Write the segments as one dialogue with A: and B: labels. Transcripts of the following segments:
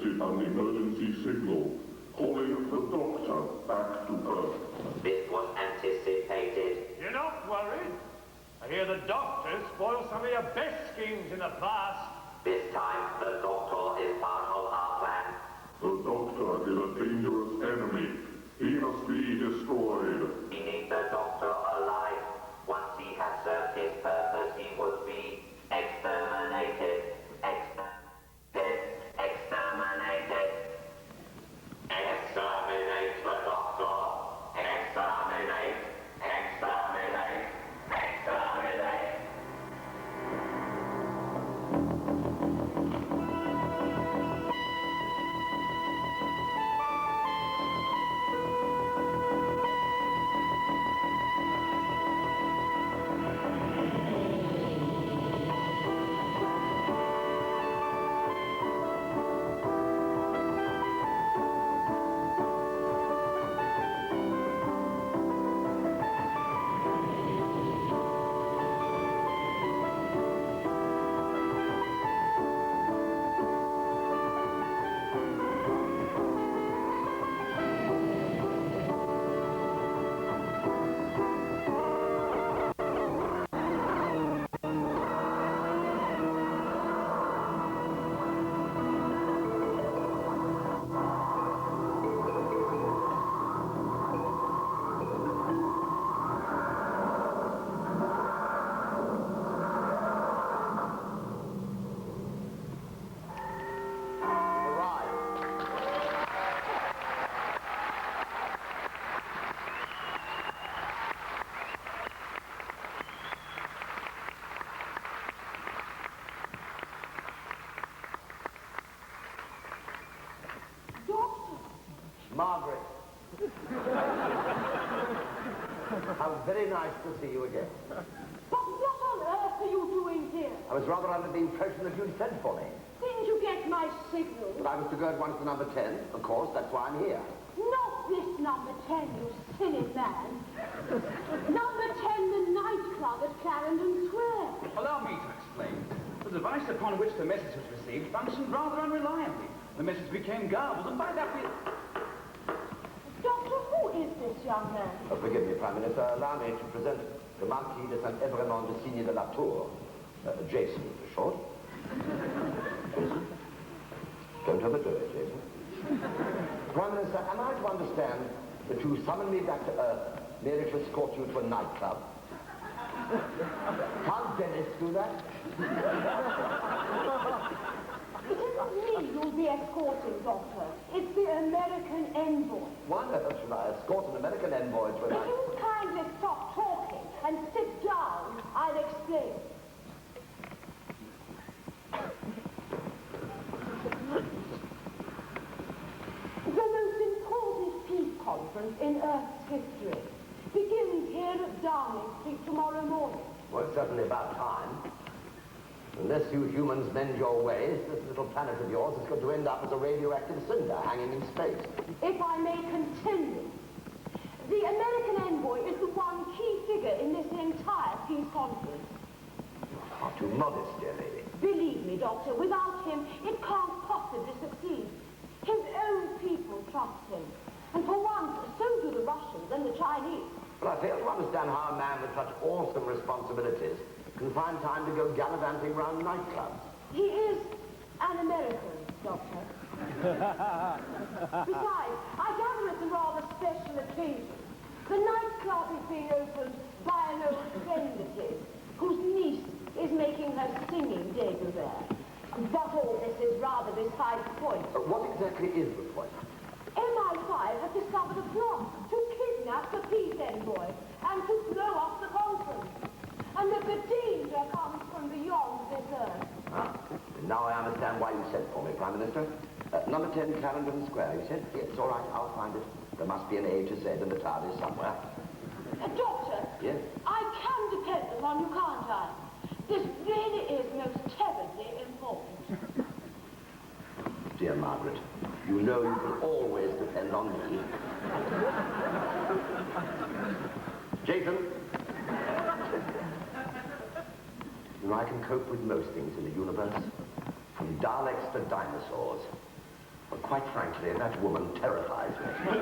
A: transmitted an emergency signal, calling the doctor back to Earth.
B: This was anticipated.
C: You're not worried? I hear the doctor spoiled some of your best schemes in the past.
B: This time, the doctor is part of our plan.
A: The doctor is a dangerous enemy. He must be destroyed.
B: We need the doctor alive. Once he has served his purpose, he will be exterminated. Exterminated. Exterminate the doctor. Exterminate. Exterminate. Exterminate.
D: Margaret. How very nice to see you again.
E: But what on earth are you doing here?
D: I was rather under the impression that you'd sent for me.
E: Didn't you get my signal?
D: But I was to go at once to number 10. Of course, that's why I'm here.
E: Not this number 10, you silly man. Number 10, the nightclub at Clarendon Square.
F: Allow me to explain. The device upon which the message was received functioned rather unreliably. The message became garbled, and by that we...
E: Doctor, who is this young man?
D: Forgive me, Prime Minister. Allow me to present the Marquis de Saint-Evremond de Signy de la Tour. Jason, for short. Jason? Don't overdo it, Jason. Prime Minister, am I to understand that you summoned me back to Earth merely to escort you to a nightclub? Can't Dennis do that?
E: It isn't me you'll be escorting, Doctor. It's the American envoy.
D: Why on earth should I escort an American envoy to a
E: If
D: night?
E: you kindly stop talking and sit down, I'll explain. The most important peace conference in Earth's history begins here at Downing Street tomorrow morning.
D: Well, it's certainly about time. Unless you humans mend your ways, this little planet of yours is going to end up as a radioactive cinder hanging in space.
E: If I may continue, the American envoy is the one key figure in this entire peace conference.
D: Far too modest, dear lady.
E: Believe me, Doctor, without him, it can't possibly succeed. His own people trust him. And for once, so do the Russians and the Chinese.
D: But I fail to understand how a man with such awesome responsibilities can find time to go gallivanting round nightclubs.
E: He is an American, Doctor. Besides, I gather it's a rather special occasion. The nightclub is being opened by an old friend of his, whose niece is making her singing debut there. But all this is rather beside the point.
D: What exactly is the point?
E: MI5 have discovered a plot to kidnap the peace envoy and to blow up the conference. And that the danger comes from beyond this earth.
D: Ah, now I understand why you sent for me, Prime Minister. Number 10, Clarendon Square, you said? Yes, all right, I'll find it. There must be an A to Z and the TARDIS somewhere.
E: Doctor?
D: Yes?
E: I can depend upon you, can't I? This really is most terribly important.
D: Dear Margaret, you know you can always depend on me. Jason? I can cope with most things in the universe, from Daleks to dinosaurs. But quite frankly, that woman terrifies me.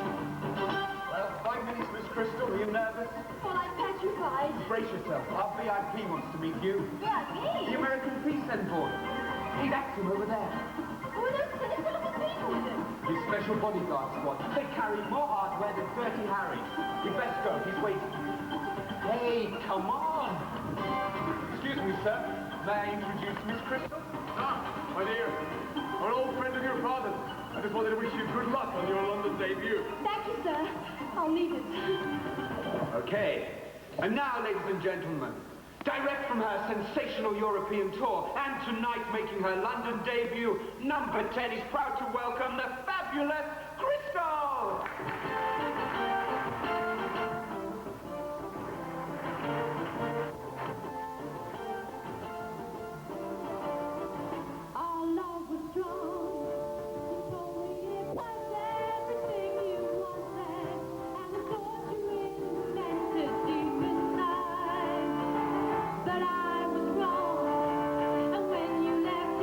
F: Well, 5 minutes, Miss Crystal. Are you nervous?
E: Well, I'm petrified.
F: Brace yourself. Our VIP wants to meet you.
E: Yeah,
F: The
E: me?
F: American Peace Envoy. Hey, that's him over there.
E: Who are those sinister looking people with him?
F: His special bodyguard squad. They carry more hardware than 30 Harrys. You best go. He's waiting. Hey, come on. Excuse me, sir. May I introduce Miss Crystal?
C: Ah, my dear, I'm an old friend of your father's. I just wanted to wish you good luck on your London debut.
E: Thank you, sir. I'll need it.
F: Okay. And now, ladies and gentlemen, direct from her sensational European tour, and tonight making her London debut, number 10 is proud to welcome the fabulous Crystal!
E: Our love was strong. You told me it was everything you wanted, and I thought you invented deep inside. But I was wrong, and when you left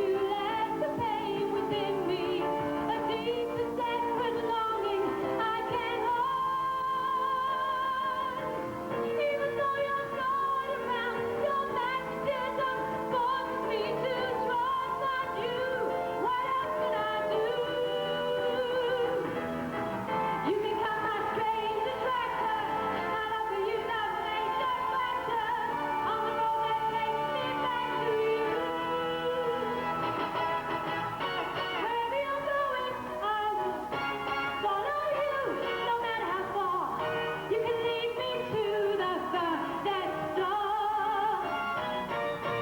E: the pain within me, a deep and desperate longing I can't hold. Even though you're not around, your magnetism forces me to trust on you. What else can I do? You become my strange attractor, my love for you, not major factor, on the road that takes me back to you. Wherever you're going, I will follow you, no matter how far. You can lead me to the furthest star.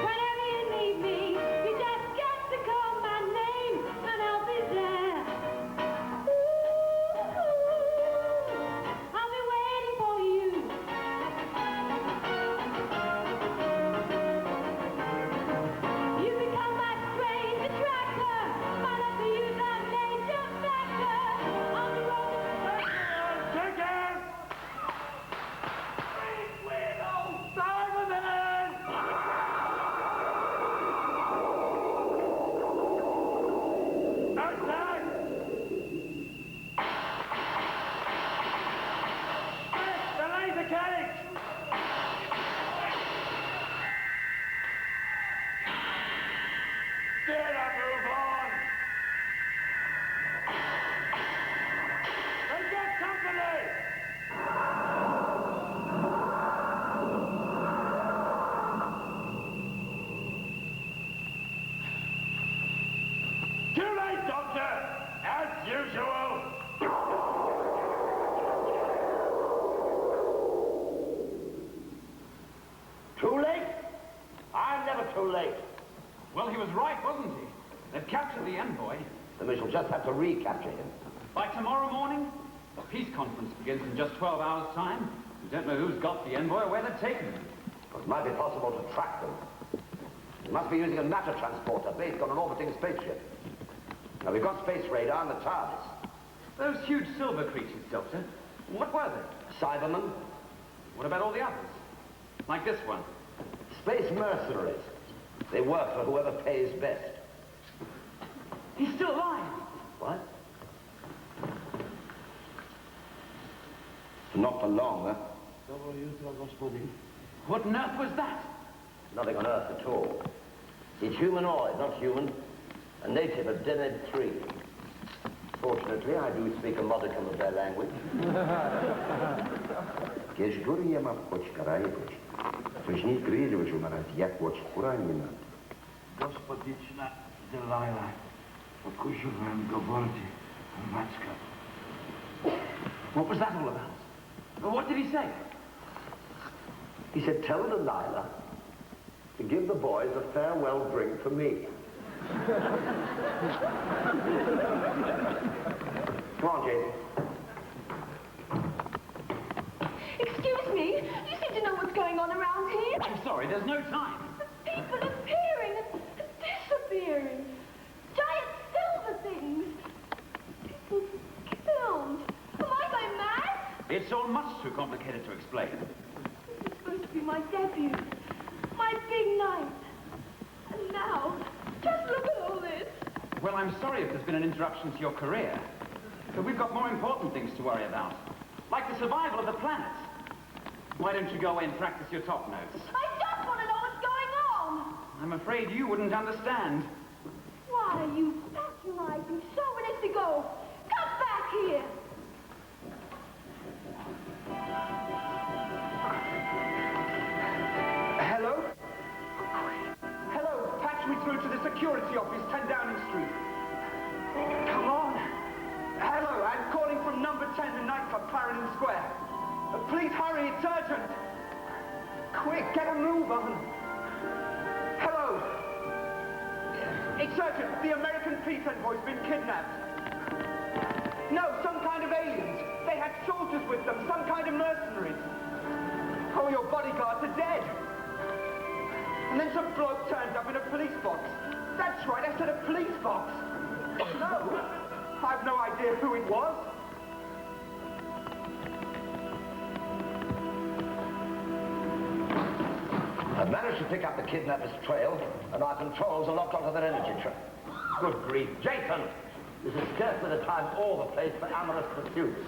E: Whenever you need me, you just get to call my name, and I'll be there. Ooh, I'll be waiting for you. You become my strange attractor, my love for you, the major factor, on the road to
C: Chicken! Sweet old Simon! Attack! The laser cage! Did I move on? They got company! Too late, Doctor! As usual!
D: Too late? I'm never too late.
F: Well, he was right, wasn't he? They've captured the envoy.
D: Then we shall just have to recapture him.
F: By tomorrow morning, the peace conference begins in just 12 hours' time. We don't know who's got the envoy or where they've taken him.
D: It might be possible to track them. He must be using a matter transporter based on an orbiting spaceship. Now, we've got space radar and the TARDIS.
F: Those huge silver creatures, Doctor. What were they?
D: Cybermen,
F: What about all the others? Like this one.
D: space mercenaries. They work for whoever pays best.
F: He's still alive.
D: What? Not for long, huh?
F: What on earth was that?
D: Nothing on Earth at all. It's humanoid, not human. A native of Dened 3. Fortunately, I do speak a modicum of their language.
G: Gospodiczna Delilah, pokusiłem go bardziej, Maćka.
F: What was that all about? Well, what did he say?
D: He said, tell Delilah to give the boys a farewell drink for me. Come on, Jason.
E: Excuse me, you seem to know what's going on around here.
F: I'm sorry, there's no time.
E: People appearing and disappearing. Giant silver things.
F: It's all much too complicated to explain.
E: This is supposed to be my debut. My big night. And now, just look at all this.
F: Well, I'm sorry if there's been an interruption to your career. But we've got more important things to worry about. Like the survival of the planet. Why don't you go away and practice your top notes?
E: I just want to know what's going on.
F: I'm afraid you wouldn't understand.
E: Why are you patronizing so minutes ago? Come back here.
F: Hello? Hello, patch me through to the security office, 10 Downing Street. Come on. Hello, I'm calling from number 10, the nightclub, Clarendon Square. Please hurry, it's urgent. Quick, get a move on. Hello. It's urgent. The American peace envoy's been kidnapped. No, some kind of aliens. They had soldiers with them, some kind of mercenaries. Oh, your bodyguards are dead. And then some bloke turned up in a police box. That's right, I said a police box. No, I've no idea who it was.
D: I've managed to pick up the kidnapper's trail, and our controls are locked onto their energy track. Good grief. Jason! This is scarcely the time or the place for amorous pursuits.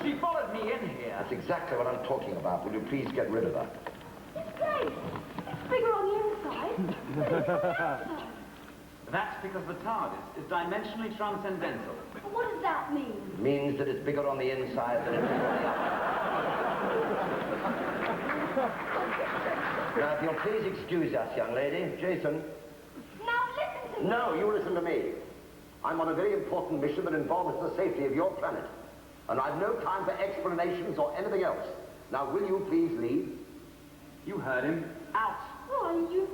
F: She followed me in here.
D: That's exactly what I'm talking about. Will you please get rid of her?
E: This place. It's bigger on the inside than it is on the outside.
F: That's because the TARDIS is dimensionally transcendental.
E: What does that mean?
D: It means that it's bigger on the inside than it is on the outside. Now, if you'll please excuse us, young lady. Jason.
E: Now listen to me.
D: No, you listen to me. I'm on a very important mission that involves the safety of your planet. And I've no time for explanations or anything else. Now, will you please leave?
F: You heard him. Out.
E: Oh, you...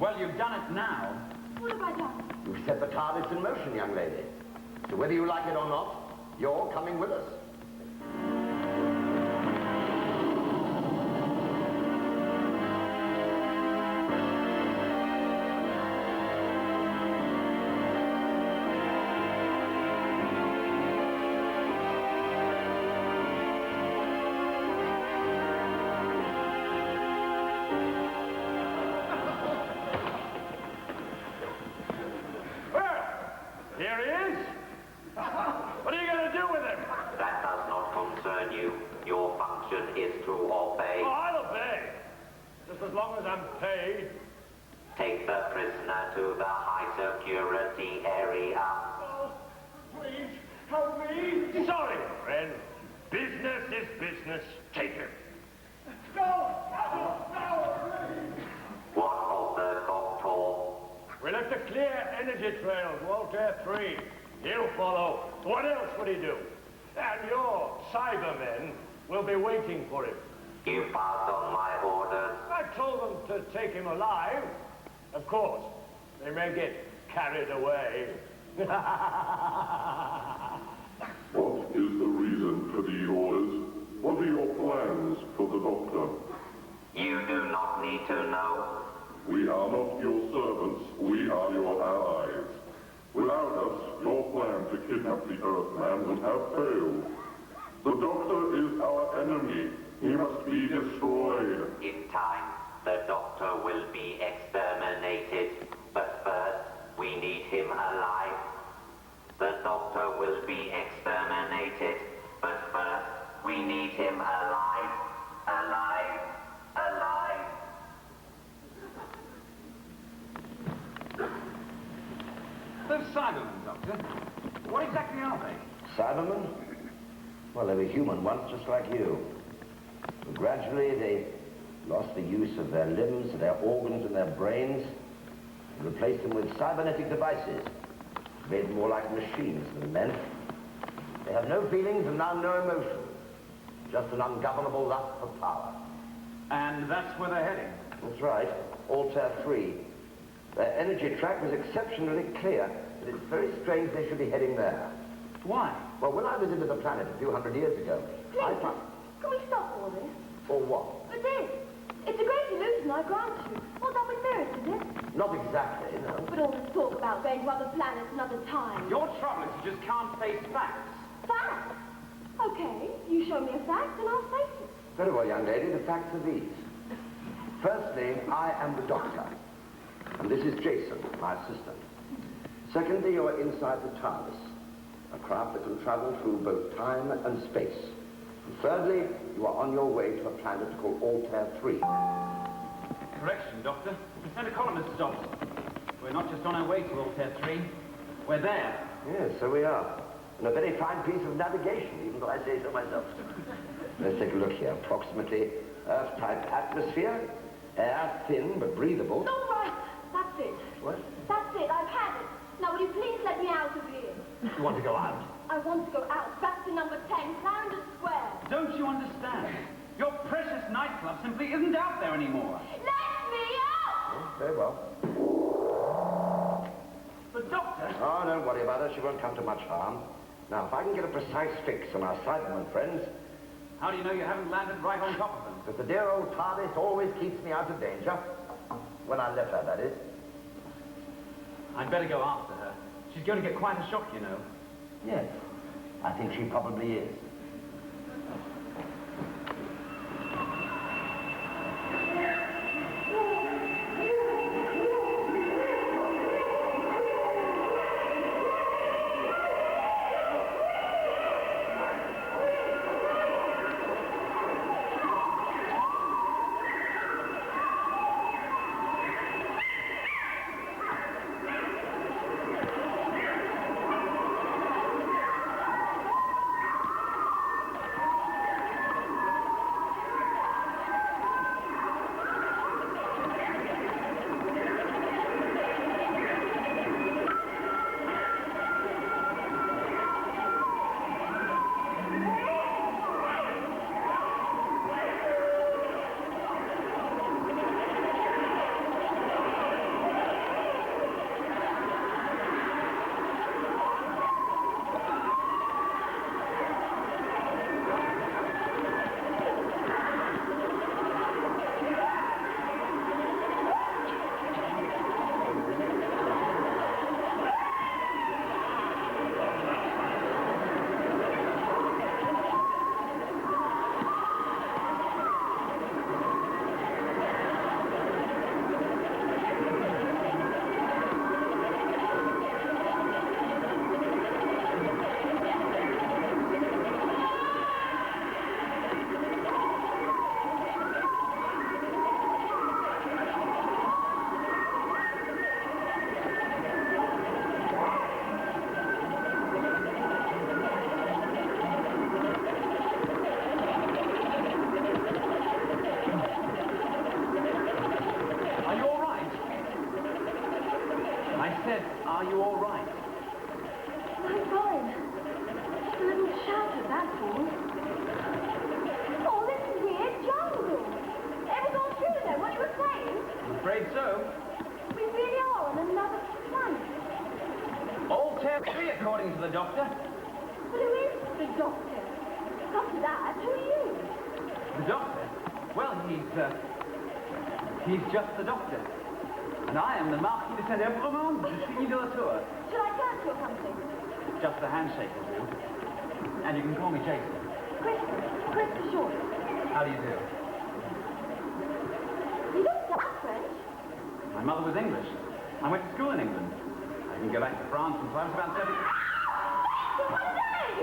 F: Well, you've done it now.
E: What have I done?
D: You've set the TARDIS in motion, young lady. So whether you like it or not, you're coming with us.
C: Here he is. What are you going to do with him?
B: That does not concern you. Your function is to obey.
C: Oh, I'll obey. Just as long as I'm paid.
B: Take the prisoner to the high security area.
C: Oh, please, help me. Sorry, friend. Business is business. Take him. No, please.
B: What of the doctor?
C: We left a clear energy trail, Walter 3. He'll follow. What else would he do? And your Cybermen will be waiting for him.
B: You passed on my orders.
C: I told them to take him alive. Of course, they may get carried away.
A: What is the reason for these orders? What are your plans for the Doctor?
B: You do not need to know.
A: We are not your servants, we are your allies. Without us, your plan to kidnap the Earthman would have failed. The Doctor is our enemy. He must be destroyed.
B: In time, the Doctor will be exterminated. But first, we need him alive. The Doctor will be exterminated. But first, we need him alive. Alive. Alive.
F: Those Cybermen, Doctor. What exactly are they?
D: Cybermen? Well, they were human once, just like you. But gradually, they lost the use of their limbs, their organs, and their brains, and replaced them with cybernetic devices, made them more like machines than men. They have no feelings and now no emotion, just an ungovernable lust for power.
F: And that's where they're heading.
D: That's right, Altair 3. Their energy track was exceptionally clear, but it's very strange they should be heading there.
F: Why?
D: Well, when I visited the planet a few hundred years ago, I
E: Please,
D: found...
E: can we stop all this?
D: Or what?
E: But this, It's a great illusion, I grant you. What's up with mirrors, is it?
D: Not exactly, no.
E: But all this talk about going to other planets another time.
F: Your trouble is you just can't face facts.
E: Facts? Okay, you show me a fact and I'll face it.
D: Very well, young lady, the facts are these. Firstly, I am the doctor. And this is Jason, my assistant. Secondly, you are inside the TARDIS, a craft that can travel through both time and space. And thirdly, you are on your way to a planet called Altair 3.
F: Correction, Doctor. The Centre columnist stopped. We're not just on our way to Altair 3. We're there.
D: Yes, so we are. And a very fine piece of navigation, even though I say so myself. Let's take a look here. Approximately Earth-type atmosphere, air thin but breathable.
E: All right, that's it.
D: What?
E: That's it, I've had it. Now, will you please let me out of here?
D: You want to go out?
E: I want to go out, back to number 10, Clarendon Square.
F: Don't you understand? Your precious nightclub simply isn't out there anymore.
E: Let me out!
D: Oh, very well.
F: But, Doctor...
D: Oh, don't worry about her. She won't come to much harm. Now, if I can get a precise fix on our Cyberman friends...
F: How do you know you haven't landed right on top of them?
D: Because the dear old TARDIS always keeps me out of danger. When I let her, that is.
F: I'd better go after her. She's going to get quite a shock, you know.
D: Yes, I think she probably is.
F: Are you all right?
E: I'm fine. Just a little shattered, that's all. Oh, this is weird jungle. It was all true then, what you were saying?
F: I'm afraid so.
E: We really are on another planet.
F: Altair 3, according to the doctor.
E: But who is the doctor? Come to that, who are you?
F: The doctor? Well, he's just the doctor. And I am the Marquis de Saint-Evremont, the Signe de la Tour.
E: Should I curse you or something?
F: Just a handshake will do. And you can call me Jason.
E: Chris for short.
F: How do you do?
E: You don't sound French.
F: My mother was English. I went to school in England. I didn't go back to France until I was about 30.
E: What are they?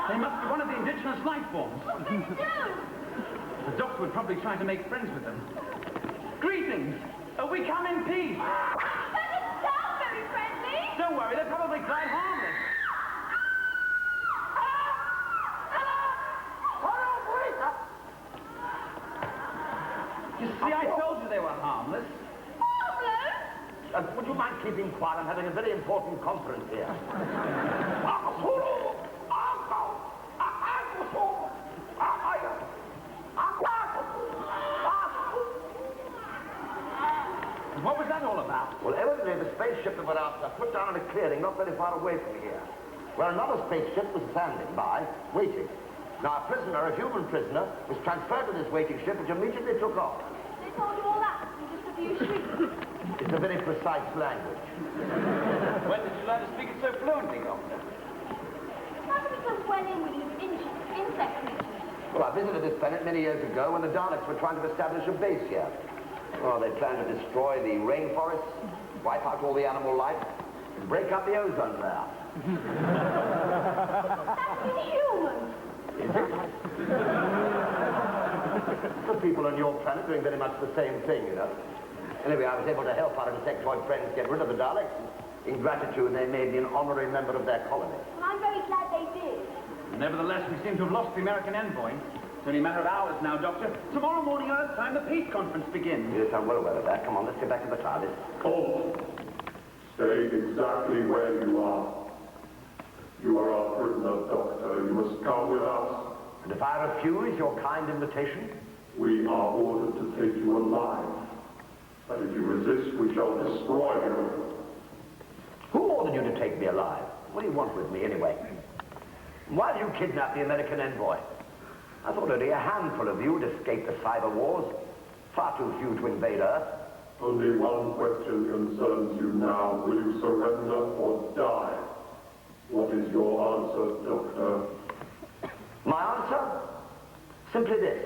F: They must be one of the indigenous life forms.
E: What did you do?
F: The doctor would probably try to make friends with them. Greetings! We come in peace!
E: That doesn't sound very friendly!
F: Don't worry, they're probably quite harmless. You see, I told you they were harmless.
E: Harmless?
D: Would you mind keeping quiet? I'm having a very important conference here.
F: What was that all about?
D: Well, evidently the spaceship that we're after put down in a clearing not very far away from here, where another spaceship was standing by, waiting. Now, a human prisoner, was transferred to this waiting ship, which immediately took off.
E: told you all that in just a few shrieks.
D: It's a very precise language.
F: When did you learn to speak it so fluently, Doctor?
E: How come you so well in with these insect creatures?
D: Well, I visited this planet many years ago when the Daleks were trying to establish a base here. Oh, they planned to destroy the rainforests, wipe out all the animal life, and break up the ozone layer.
E: That's inhuman.
D: Is it? The people on your planet doing very much the same thing, you know. Anyway, I was able to help our insectoid friends get rid of the Daleks. In gratitude, they made me an honorary member of their colony.
E: And I'm very glad they did.
F: Nevertheless, we seem to have lost the American envoy. It's only a matter of hours now, Doctor. Tomorrow morning, Earth time, the peace conference begins.
D: Yes, I'm well aware of that. Come on, let's get back to the TARDIS.
A: Halt. Stay exactly where you are. You are our prisoner, Doctor. You must come with us.
D: And if I refuse your kind invitation?
A: We are ordered to take you alive. But if you resist, we shall destroy you.
D: Who ordered you to take me alive? What do you want with me, anyway? Why do you kidnap the American envoy? I thought only a handful of you would escape the cyber wars. Far too few to invade Earth.
A: Only one question concerns you now. Will you surrender or die? What is your answer, Doctor?
D: My answer? Simply this.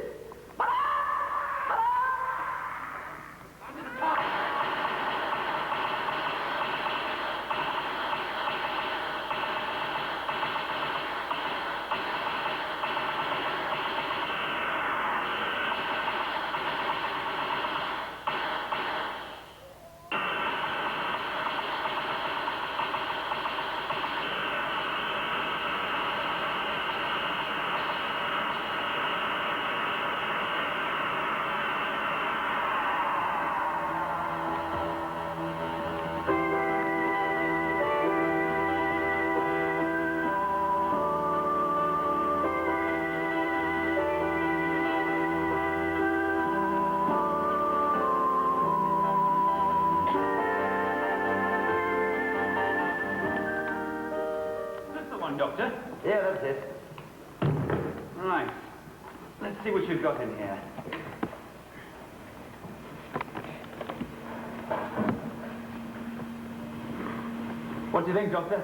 F: Doctor?
D: Yeah, that's it.
F: Right. Let's see what you've got in here. What do you think, Doctor?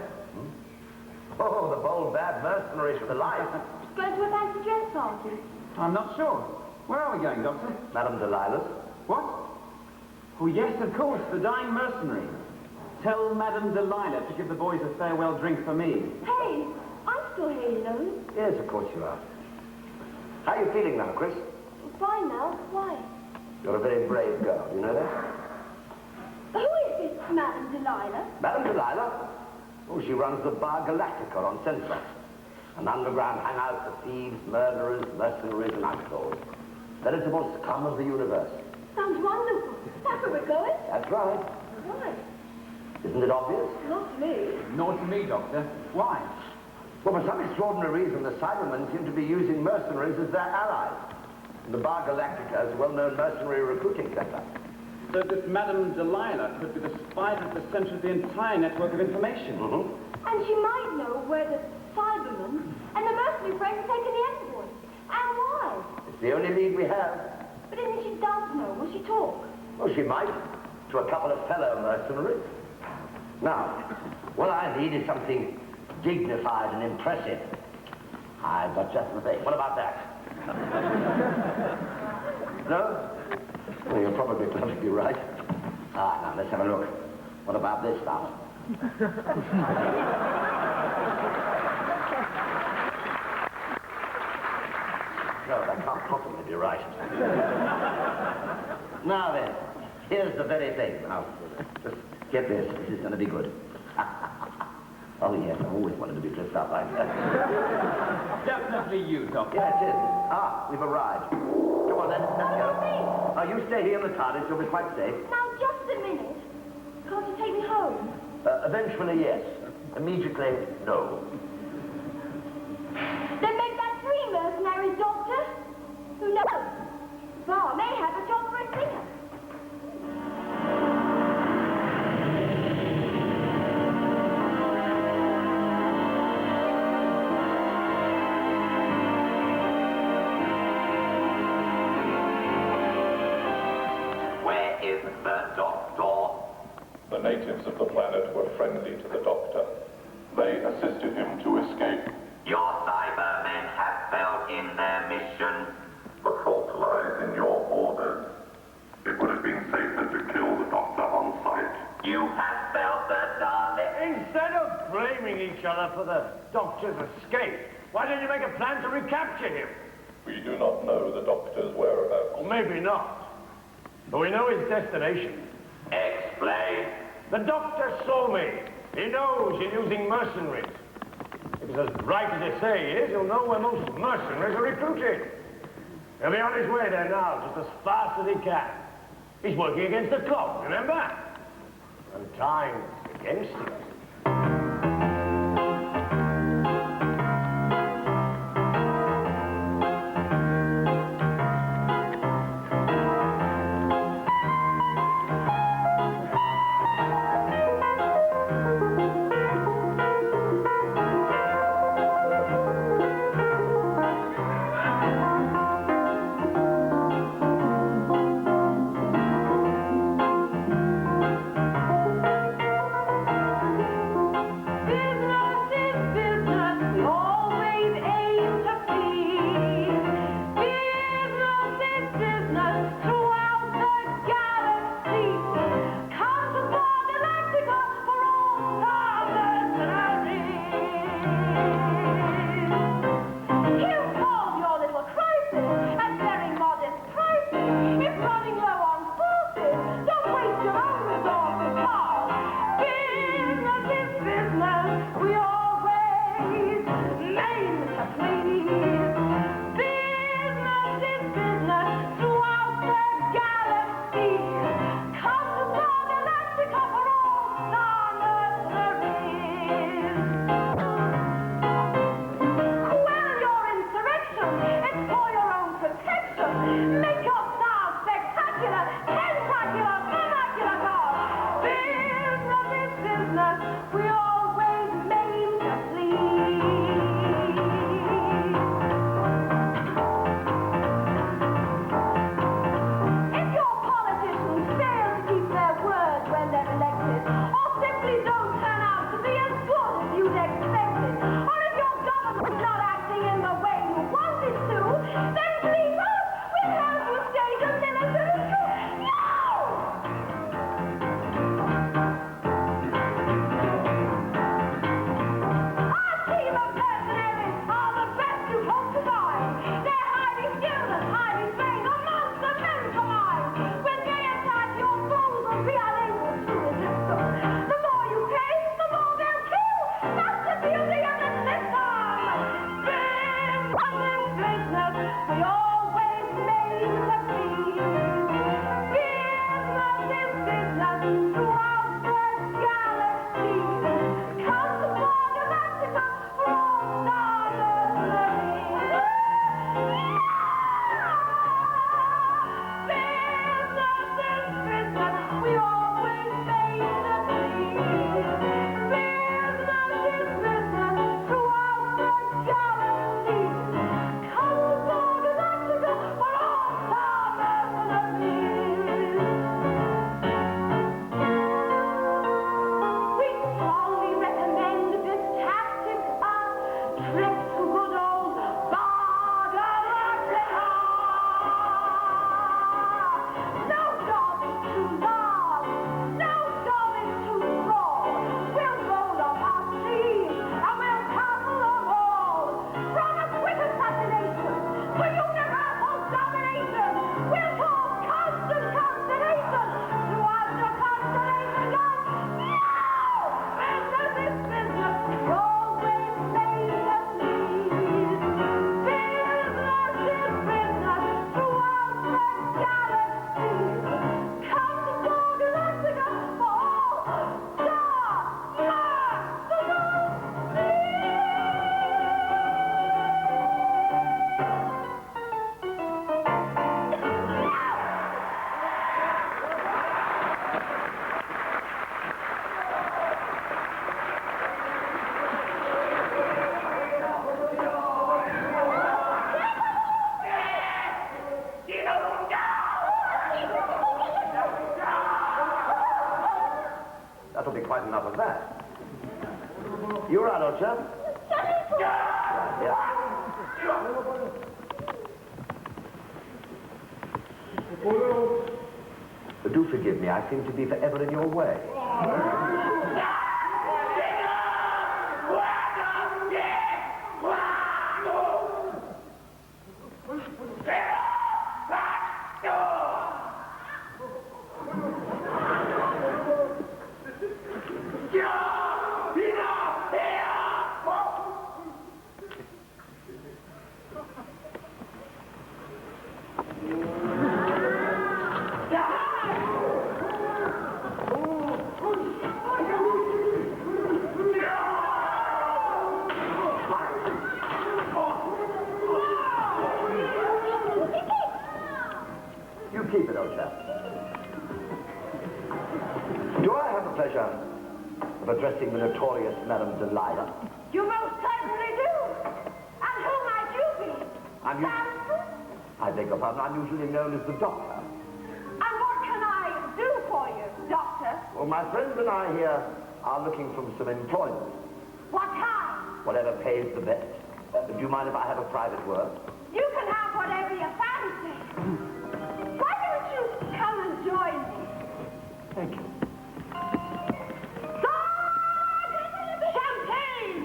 D: Oh, the bold, bad mercenaries for the life.
E: Going to a fancy dress party?
F: I'm not sure. Where are we going, Doctor?
D: Madame Delilah's.
F: What? Oh, yes, of course, the dying mercenary. Tell Madame Delilah to give the boys a farewell drink for me.
E: Hey, I'm still here, you know.
D: Yes, of course you are. How are you feeling now, Chris?
E: I'm fine now. Why?
D: You're a very brave girl, you know that?
E: Who is this Madame Delilah?
D: Madame Delilah? Oh, she runs the Bar Galactica on Centros. An underground hangout for thieves, murderers, mercenaries, and outlaws. Veritable scum of the universe.
E: Sounds wonderful. That's where we're going.
D: That's right.
E: Why?
D: Isn't it obvious?
E: Not to me.
F: Nor to me, Doctor. Why?
D: Well, for some extraordinary reason, the Cybermen seem to be using mercenaries as their allies. The Bar Galactica is a well-known mercenary recruiting center.
F: So this Madame Delilah could be the spy at the center of the entire network of information.
E: And she might know where the Cybermen and the mercenary friends have taken the envoy. And why?
D: It's the only lead we have.
E: But if she does know, will she talk?
D: Well, she might. To a couple of fellow mercenaries. Now, what I need is something dignified and impressive. I've got just the thing. What about that? No? Well, you're probably perfectly right. Now, let's have a look. What about this stuff? No, that can't possibly be right. Now then, here's the very thing. Now, just get this. This is going to be good. Oh, yes, I've always wanted to be dressed up like that.
F: Definitely you, Doctor.
D: Yes, it is. We've arrived. Come on, then. Let's go. You stay here in the TARDIS. You'll be quite safe.
E: Now, just a minute. Can't you take me home?
D: Eventually, yes. Immediately, no.
E: Then make that 3 mercenaries, Doctor. Who knows? Bar may have a job for a singer.
A: natives of the planet were friendly to the Doctor. They assisted him to escape.
B: Your Cybermen have failed in their mission.
A: The fault lies in your orders. It would have been safer to kill the Doctor on sight.
B: You have failed the Daleks.
C: Instead of blaming each other for the Doctor's escape, why don't you make a plan to recapture him?
A: We do not know the Doctor's whereabouts.
C: Or maybe not. But we know his destination.
B: Explain.
C: The Doctor saw me. He knows you're using mercenaries. If it's as right as you say he is, he'll know where most mercenaries are recruited. He'll be on his way there now, just as fast as he can. He's working against the clock, remember? And time's against you.
D: old chap. Yeah. Do forgive me, I seem to be forever in your way. You keep it, old chap. Do I have the pleasure of addressing the notorious Madame Delilah?
E: You most certainly do. And who might you be?
D: I'm
E: Samson?
D: I beg your pardon, I'm usually known as the doctor.
E: And what can I do for you, Doctor?
D: Well, my friends and I here are looking for some employment.
E: What kind?
D: Whatever pays the best. Do you mind if I have a private word?
E: You can have whatever you fancy. Why don't you come and join me?
D: Thank you.
E: Champagne!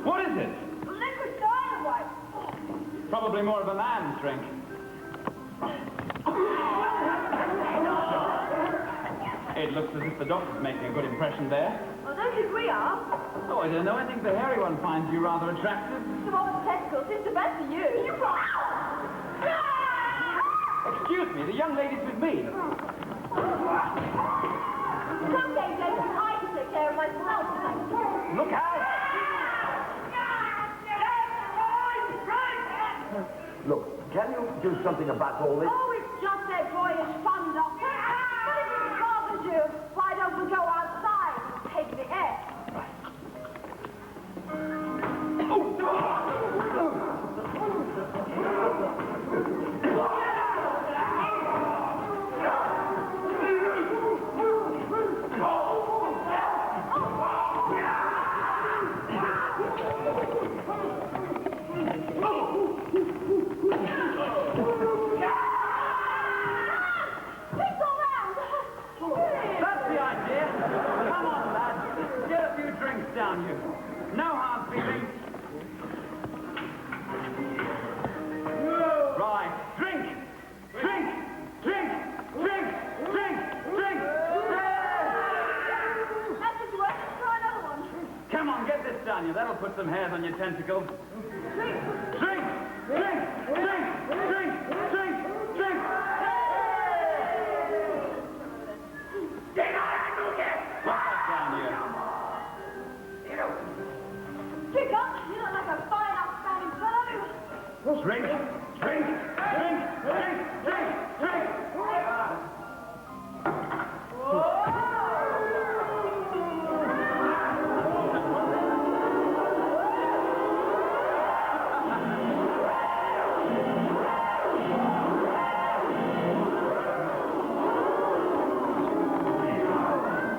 F: What is it?
E: Liquid dynamite.
F: Probably more of a man's drink. It looks as if the doctor's making a good impression there.
E: Well, don't think we are.
F: Oh, I don't know. I think the hairy one finds you rather attractive.
E: Some of the testicles seem to best for you.
F: Excuse me, the young lady's with me.
E: Someday, Jason, I can take care of myself.
F: Look out!
D: Look, can you do something about all this?
E: Oh, it's just their boyish fun, Doctor. But if it bothers you, why don't we go outside and take the air?
F: That's the idea. Come on, lads. Get a few drinks down you. No hard feelings. Right. Drink! Drink! Drink! Drink! Drink! Drink!
E: That didn't work. Try another one.
F: Come on, get this down you. That'll put some hairs on your tentacles. Drink! Drink! Drink! Drink! Drink! Drink! Drink! Put that down you.
E: Pick up. You look like a fine, outstanding fellow.
C: Drink, drink, drink, drink, drink, drink.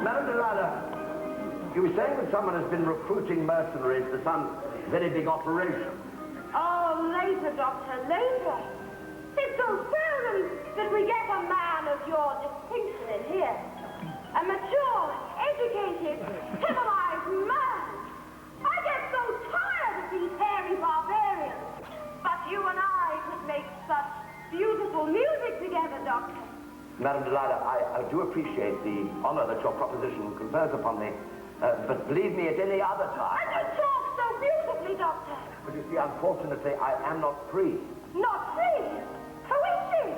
D: Madame Delilah, you were saying that someone has been recruiting mercenaries for some very big operation.
E: Oh, later, Doctor, later. It's so seldom that we get a man of your distinction in here. A mature, educated, civilized man. I get so tired of these hairy barbarians. But you and I could make such beautiful music together, Doctor.
D: Madame Delilah, I do appreciate the honor that your proposition confers upon me, but believe me, at any other time...
E: And you talk so beautifully, Doctor.
D: But you see, unfortunately, I am not free.
E: Not free? Who is she?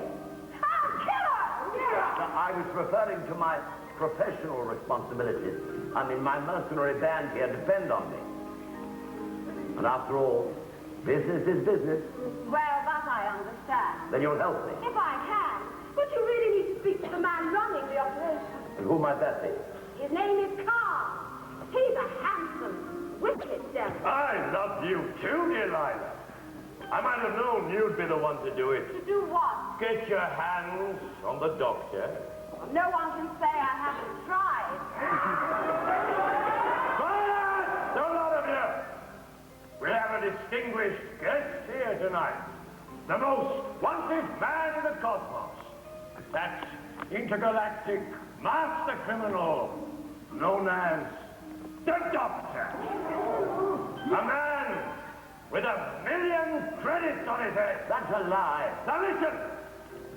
E: I'll kill her!
D: I was referring to my professional responsibilities. I mean, my mercenary band here depend on me. And after all, business is business.
E: Well, that I understand.
D: Then you'll help me.
E: If I can. But you really need to speak to the man running the operation.
D: And who might that be?
E: His name is Carl. He's a handsome, wicked devil.
C: I love you too, Delilah. I might have known you'd be the one to do it.
E: To do what?
C: Get your hands on the doctor.
E: No one can say I haven't tried.
C: Silence, a lot of you! We have a distinguished guest here tonight. The most wanted man in the cosmos. That intergalactic master criminal known as the Doctor. A man with 1,000,000 credits on his head.
D: That's a lie.
C: Now listen,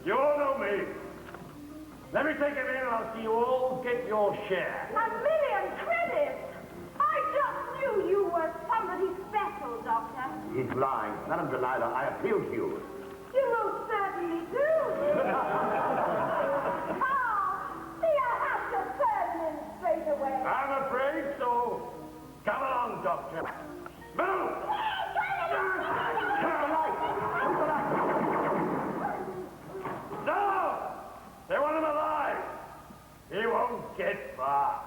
C: you all know me. Let me take him in and I'll see you all get your share.
E: 1,000,000 credits? I just knew you were somebody special, Doctor.
D: He's lying. Madame Delilah, I appeal to you.
E: You most certainly do. See, I have to turn him straight away.
C: I'm afraid so. Come along, Doctor. Move! No! They want him alive. He won't get far.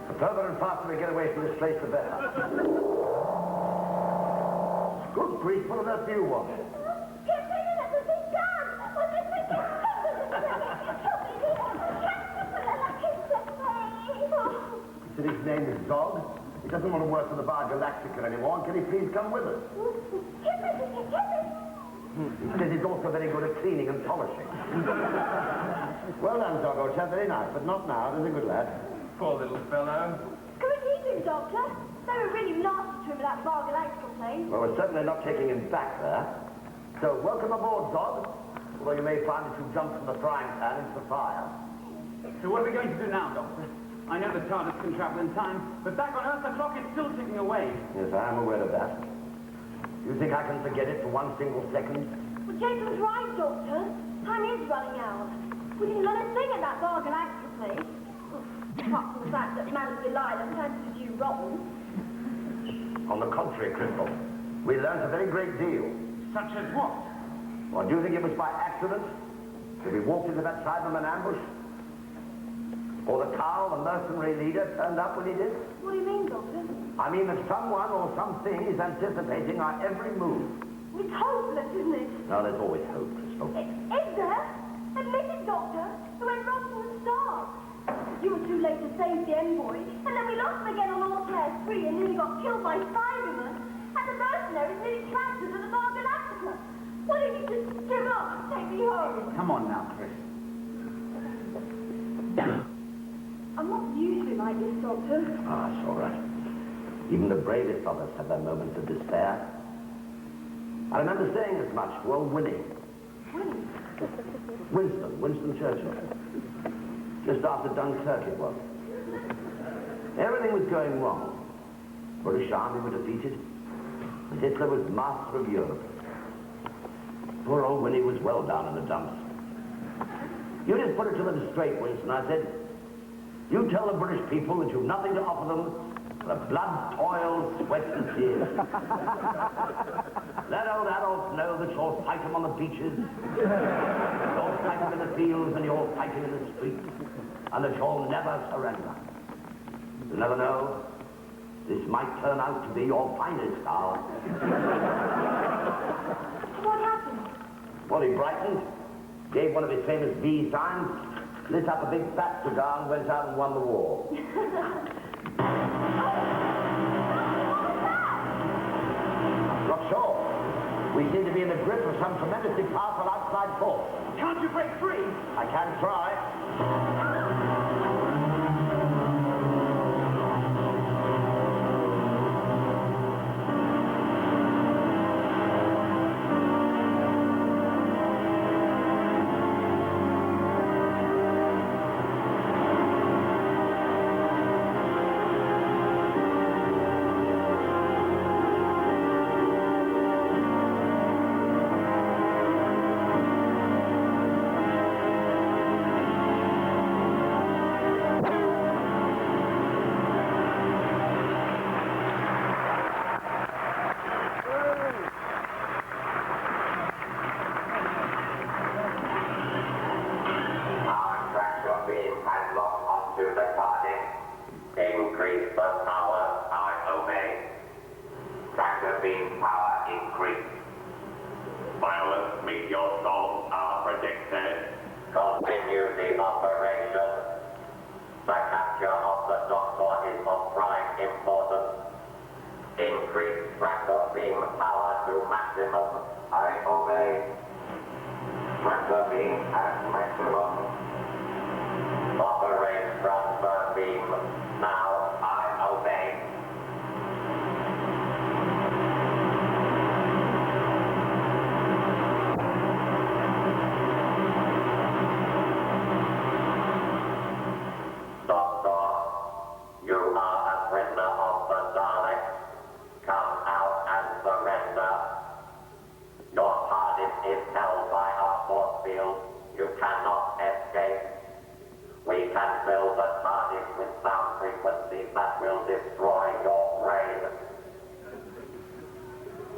D: The further and faster we get away from this place, the better. Good grief, what on earth do you want?
E: Get rid of it, the big gun! What did we do?
D: He said his name is Zog. He doesn't want to work for the Bar Galactica anymore. Can he please come with us? He says he's also very good at cleaning and polishing. Well done, Zog, old chap. Very nice, but not now. There's a good lad.
C: Poor little fellow.
E: Good evening, Doctor. They were really nasty to him at that Bar Galactica place.
D: Well, we're certainly not taking him back there. So, welcome aboard, Zog. Although you may find that you jumped from the frying pan into the fire.
F: So what are we going to do now, Doctor? I know the TARDIS can travel in time, but back on Earth the clock is still ticking away.
D: Yes, I am aware of that. You think I can forget it for one single second?
E: Well, Jason's right, Doctor. Time is running out. We didn't learn a thing at that Bar Galactica place. Apart from the fact that Madame Delilah fancied you rotten.
D: On the contrary, Crystal, we learned a very great deal.
F: Such as what?
D: Well, do you think it was by accident that we walked into that Cyberman ambush? Or that Carl, the mercenary leader, turned up when he did?
E: What do you mean, Doctor?
D: I mean that someone or something is anticipating our every move.
E: It's hopeless, isn't it?
D: No, there's always hope, Crystal.
E: Is there? Admit it, Doctor. We went wrong from the start. You were too late to save the envoy, and then we lost him again on Altair 3 and nearly got killed by Cybermen, and the mercenaries nearly trapped us at the Bar Galactica. Why don't you just give up and take me home?
F: Come on now, Chris.
E: I'm not usually like this, Doctor.
D: Ah, it's all right. Even the bravest of us have their moments of despair. I remember saying as much to old Winnie. Winston Churchill. Just after Dunkirk it was. Everything was going wrong. British army were defeated, and Hitler was master of Europe. Poor old Winnie was well down in the dumps. You just put it to them straight, Winston, I said. You tell the British people that you've nothing to offer them but blood, toil, sweat, and tears. Let old adults know that you'll fight them on the beaches, you'll fight them in the fields, and you'll fight them in the streets, and that you'll never surrender. You never know. This might turn out to be your finest hour.
E: What happened?
D: Well, he brightened, gave one of his famous V signs, lit up a big fat cigar, and went out and won the war. Not sure. We seem to be in the grip of some tremendously powerful outside force.
F: Can't you break free?
D: I can try.
B: beam power increased. Violent meteor storms are predicted. Continue the operation. The capture of the Doctor is of prime importance. Increase tractor beam power to maximum. I obey. Tractor beam at maximum. Operate transfer beam. Now I obey. You cannot escape. We can fill the TARDIS with sound frequencies that will destroy your brain.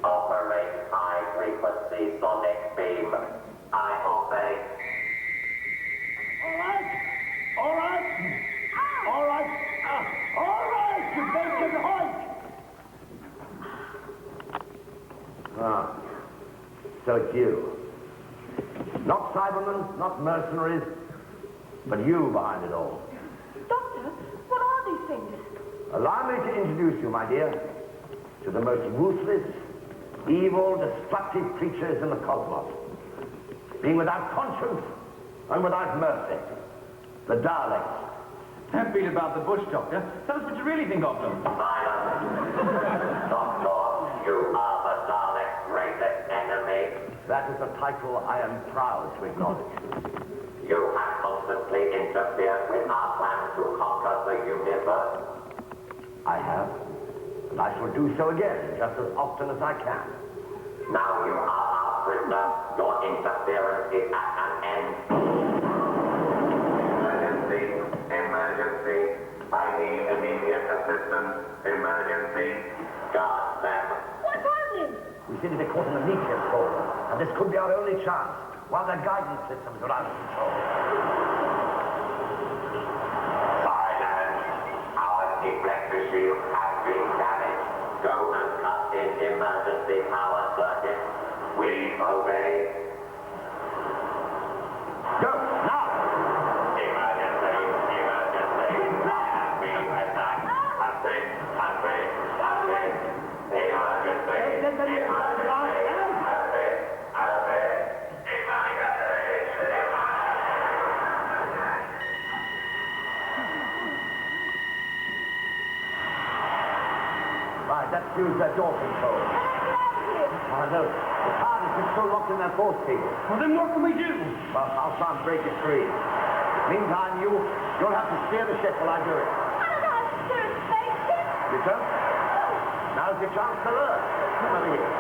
B: Operate high-frequency sonic beam. I obey.
G: All right. All right. All right. All right. You bacon hoik.
D: Ah. So it's you. Not Cybermen, not mercenaries, but you behind it all.
E: Doctor, what are these things?
D: Allow me to introduce you, my dear, to the most ruthless, evil, destructive creatures in the cosmos. Being without conscience and without mercy. The Daleks.
F: Don't beat about the bush, Doctor. Tell us what you really think of them.
B: Silence. Doctor, you are the Daleks' greatest enemy.
D: That is a title I am proud to acknowledge.
B: You have constantly interfered with our plans to conquer the universe.
D: I have, and I shall do so again, just as often as I can.
B: Now you are our prisoner. Your interference is at an end. Emergency. Emergency. I need immediate assistance. Emergency. Guard them.
E: What's happening?
D: We seem to be caught in a meteor storm, and this could be our only chance, while their guidance systems are out of control.
B: Silence. Our deflector shield has been damaged. Go and cut in emergency power circuit. We obey.
D: Go, now!
B: Emergency. Emergency. I have been attacked. Hunting. Hunting. Hunting. Emergency.
D: Right, let's use their door control. I know. The TARDIS is still locked in their force field.
F: Well, then what can we do?
D: Well, I'll try and break it free. Meantime, you'll have to steer the ship while I do it.
E: I don't know how to steer a spaceship.
D: You don't? Now's your chance to learn. Come over here.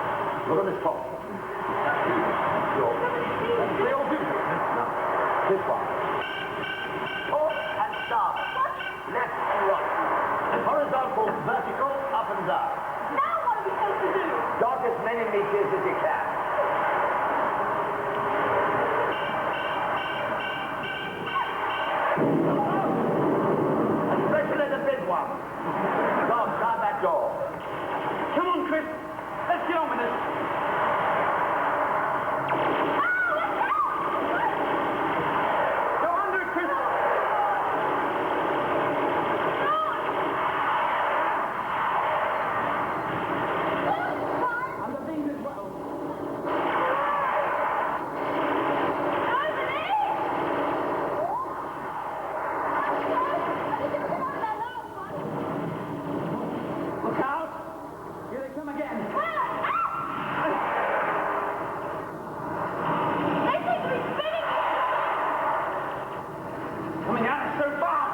D: Look at this clock. They all do. No. This one. Port and starboard. Left and right. Horizontal, vertical, up and down.
E: Now what are we supposed to do?
D: Dodge as many meters as you can. Especially the big one. Go, start that door.
F: Come on, Chris. Let's get on with this. Go under it, Chris. Look out. Here they come again.
E: They seem to be spinning.
F: Coming at us so fast.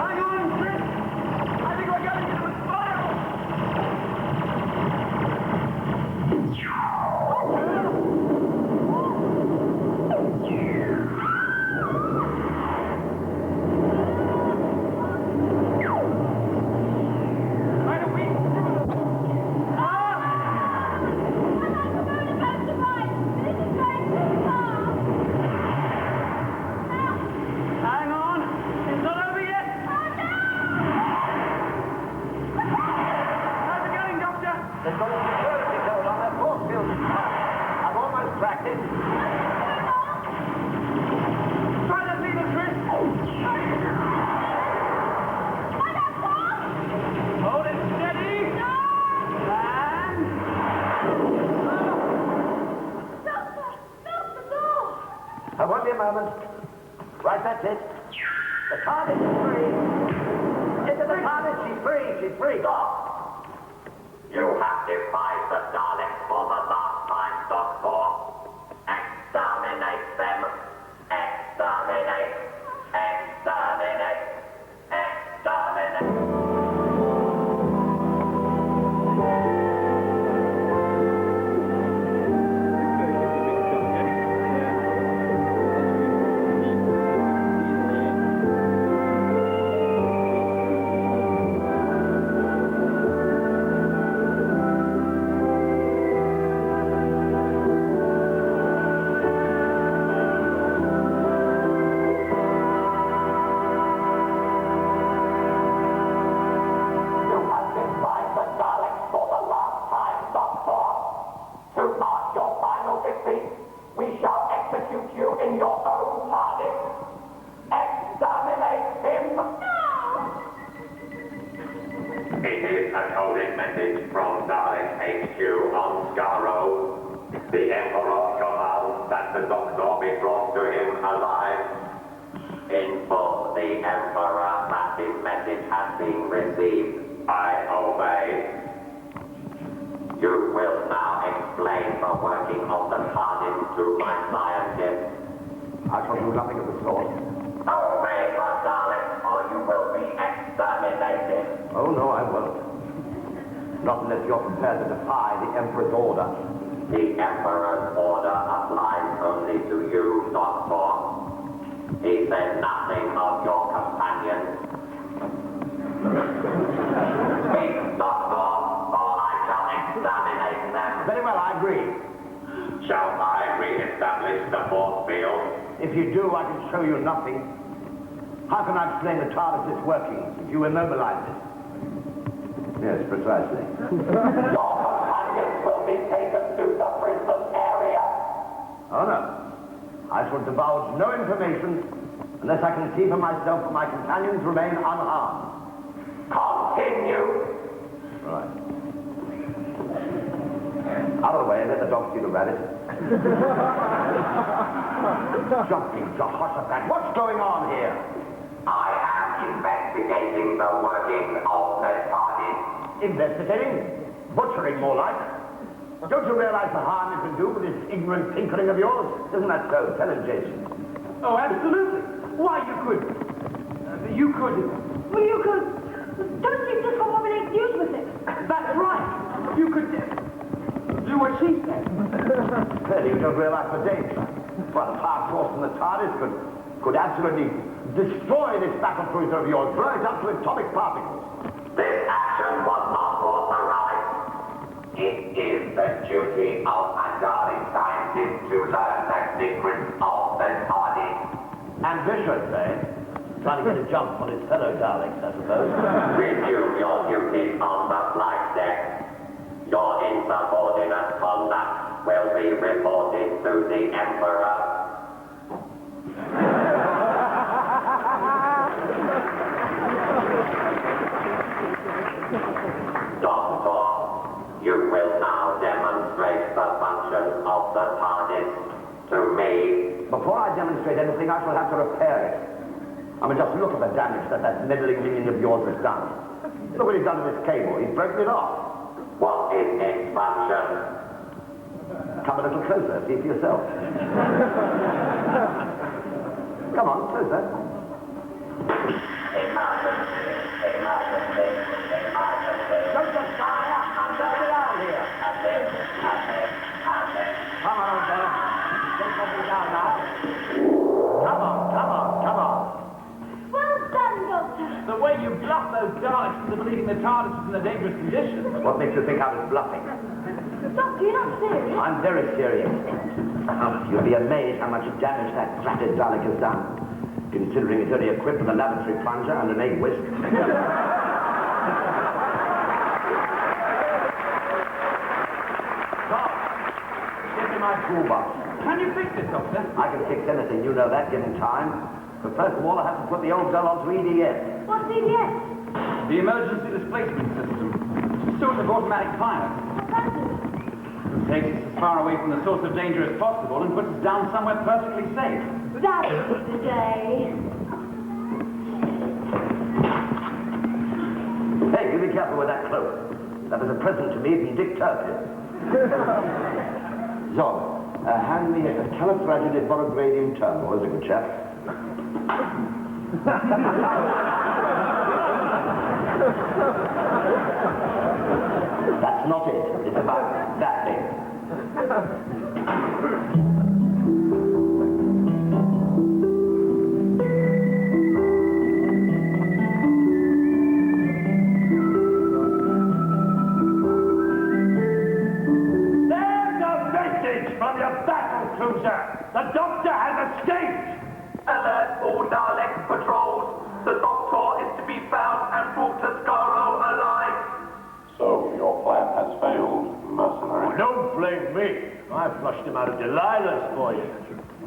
F: Hang on, Chris. I think we're going into a spiral.
D: left it. The TARDIS is free. Into the TARDIS, she's free, she's free.
B: Stop! You have defied the Daleks for the last time, Doctor. Exterminate them. Exterminate. Exterminate. Exterminate.
D: If you do, I can show you nothing. How can I explain the TARDIS is working if you immobilize it? Yes, precisely.
B: Your companions will be taken to the prison area.
D: Oh, no. I shall divulge no information unless I can see for myself that my companions remain unharmed.
B: Continue.
D: Right. Out of the way, let the dog see the rabbit. Jumping Josh, what's that? What's going on here?
B: I am investigating the working of the TARDIS.
D: Investigating? Butchering, more like. Don't you realize the harm you can do with this ignorant tinkering of yours? Isn't that so? Tell him, Jason.
F: Oh, absolutely. Why, you could...
E: Well, you could... Don't you just come up with an excuse with it?
F: That's right. You could... do what she said.
D: Clearly, you don't realize the danger. Well, the power force from the TARDIS could absolutely destroy this battle cruiser of yours, blow it up to atomic particles.
B: This action was not authorized. It is the duty of a Dalek scientist to learn the secrets of the TARDIS.
D: Ambitious, eh? Trying to get a jump on his fellow Daleks, I suppose.
B: Resume your duties on the flight deck. Your insubordinate conduct will be reported to the Emperor. Doctor, you will now demonstrate the functions of the TARDIS to me.
D: Before I demonstrate anything, I shall have to repair it. I mean, just look at the damage that meddling minion of yours has done. Look what he's done to this cable. He's broken it off.
B: What is its function?
D: Come a little closer, see for yourself. Come on, closer.
B: Emergency, emergency, emergency.
D: Don't just fire up, I'm going to be out here. Come on, old fella. Don't put me down now. Come on, come on, come on.
E: Well done, Doctor.
F: The way you bluff those Daleks into believing the TARDIS is in a dangerous condition.
D: What makes you think I was bluffing?
E: Doctor, you're not serious.
D: I'm very serious. You'll be amazed how much damage that flatted Dalek has done, considering it's only equipped with a lavatory plunger and an egg whisk. Tom, give me my toolbox.
F: Can you fix it, Doctor?
D: I can fix anything, you know that, given time. But first of all, I have to put the old girl onto EDS.
E: What's EDS?
F: The emergency displacement system. It's a sort of automatic pilot.
E: What's that do?
F: It takes us as far away from the source of danger as possible and puts us down somewhere perfectly safe.
E: That is the day.
D: careful with that cloak. That was a present to me from Dick Turpin. So, hand me a califragilistic terminal, is a good chap. That's not it. It's about that thing.
C: There's a message from your battle cruiser. The doctor has escaped.
B: Alert all Dalek patrols. The Doctor is to be found and brought to Skaro alive.
A: So, your plan has failed, mercenary.
C: Don't blame me. I flushed him out of Delilah's for you.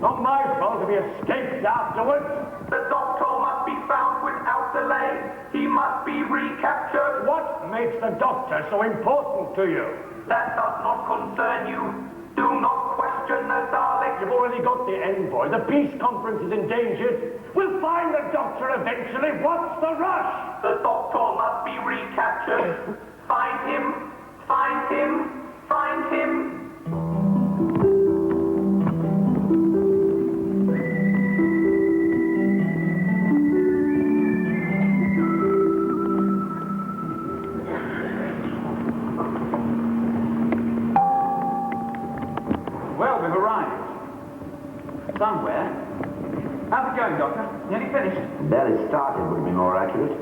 C: Not my fault if he escaped afterwards.
B: The Doctor must be found without delay. He must be recaptured.
C: What makes the doctor so important to you?
B: That does not concern you. Do not question the Dalek.
C: You've already got the envoy. The peace conference is endangered. We'll find the doctor eventually. What's the rush?
B: The Doctor must be recaptured. Find him. Find him. Find him.
F: Well, we've arrived. Somewhere. How's it going, Doctor? Nearly finished?
D: Barely started would have been more accurate.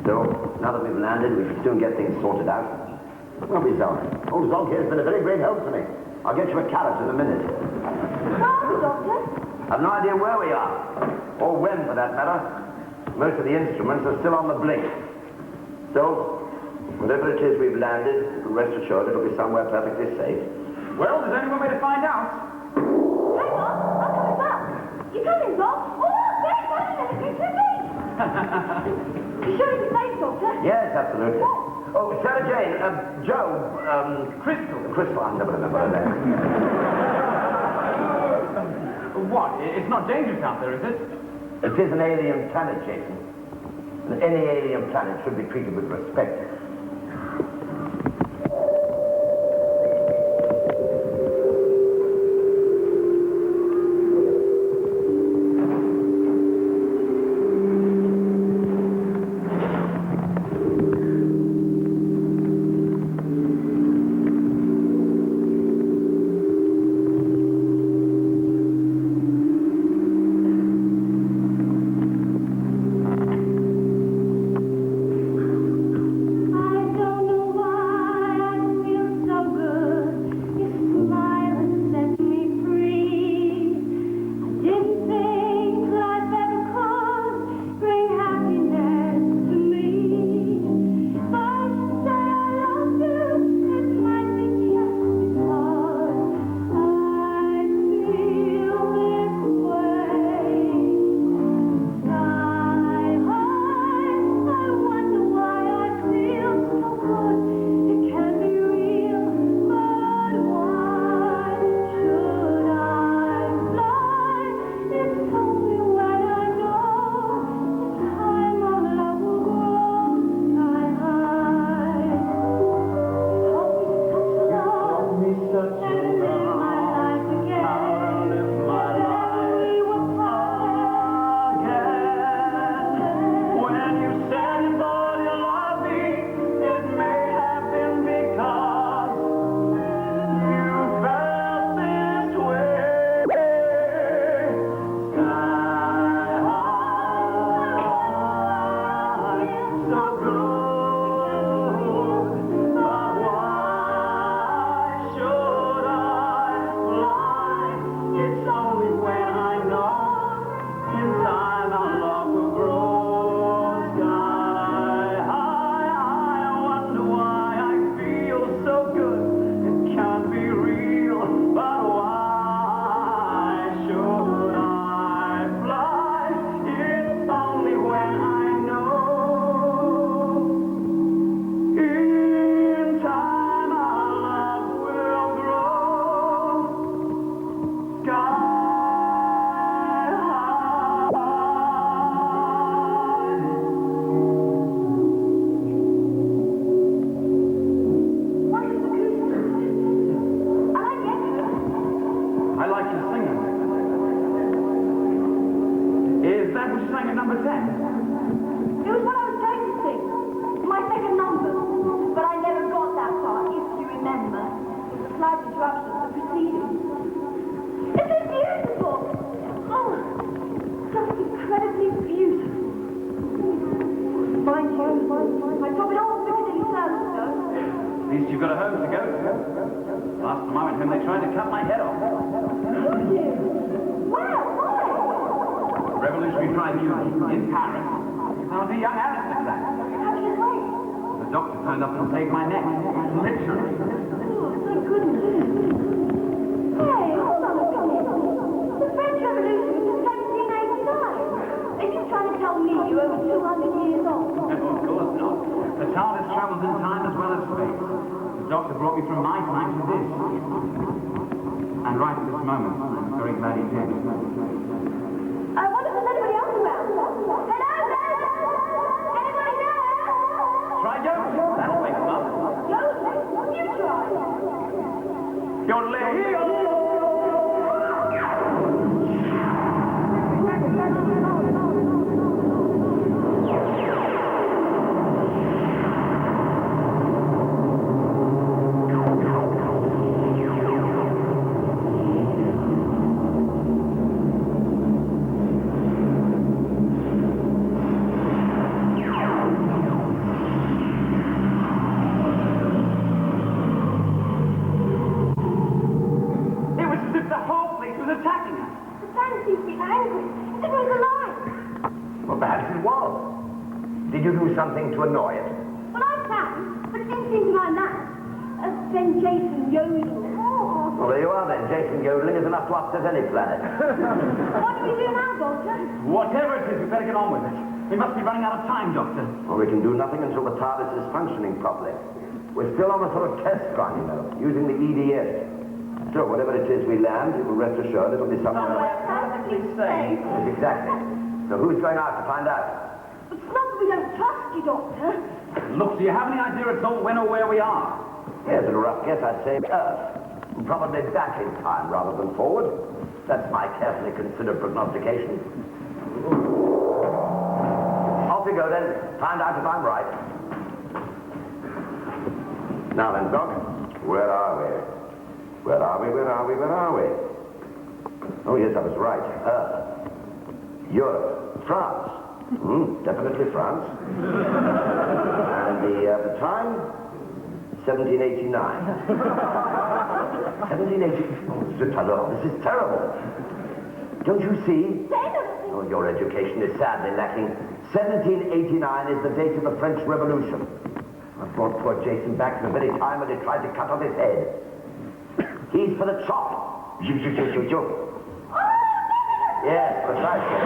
D: Still, now that we've landed, we can soon get things sorted out. Well, be Zog. Old Zog here has been a very great help to me. I'll get you a carrot in a minute.
E: Sorry, Doctor.
D: I've no idea where we are, or when for that matter. Most of the instruments are still on the blink. So, whatever it is we've landed, rest assured it'll be somewhere perfectly safe.
F: Well, there's only one way to find out.
E: Hang on, I'm coming back. You coming, Bob? Oh, wait, wait a minute, it's too late. You sure it's safe, Doctor?
D: Yes, absolutely. Oh, Sarah Jane, Joe,
F: Crystal.
D: Crystal, I never remember her name.
F: What? It's not dangerous out there, is it?
D: It is an alien planet, Jason. And any alien planet should be treated with respect.
F: sang at number 10?
E: It was what I was going to sing. My second number. But I never got that far, if you remember. It was a slight interruption of the proceedings. Isn't it beautiful? Oh, just incredibly beautiful. Mind you, I top it all with Piccadilly Circus, though.
F: At least you've got a home to go to. Last time I went home, they tried to cut my head off.
E: Who did? Where? Why?
F: Revolutionary Tribunal in Paris. I was a young aristocrat.
E: How did it go?
F: The doctor turned up and saved my neck. Literally.
E: Oh, thank goodness. Hey, hold on a minute. The French Revolution was in 1789. Are you trying to tell me you're over 200 years old?
F: No, of course not. The TARDIS travels in time as well as space. The doctor brought me from my time to this. And right at this moment, I'm very glad he did.
E: I wonder if there's anybody else around. Hello there! Anybody there?
F: Try Jones. That'll wake him up.
E: Joseph, you try.
F: Yodelay-hee-oh!
D: Something to annoy it.
E: Well, I can, but it didn't seem to mind that. Then Jason yodeled. Oh.
D: Well, there you are then. Jason yodeling is enough to upset any planet.
E: What do we do now, Doctor?
F: Whatever it is, we better get on with it. We must be running out of time, Doctor.
D: Well, we can do nothing until the TARDIS is functioning properly. We're still on a sort of test run, you know, using the EDS. So whatever it is we land, you can rest assured it'll be somewhere.
E: Perfectly safe.
D: Yes, exactly. So who's going out to find out?
E: It's not that we don't trust you, Doctor.
F: Look, do you have any idea at all when or where we are?
D: Yes, at a rough guess, I'd say Earth. Probably back in time rather than forward. That's my carefully considered prognostication. Off we go then. Find out if I'm right. Now then, Doc, where are we? Where are we? Where are we? Where are we? Oh, yes, I was right. Earth. Europe. France. Definitely France. And the time? 1789. 1789. Oh, this is terrible. Don't you see? Oh, your education is sadly lacking. 1789 is the date of the French Revolution. I brought poor Jason back to the very time when they tried to cut off his head. He's for the chop. Yes, precisely.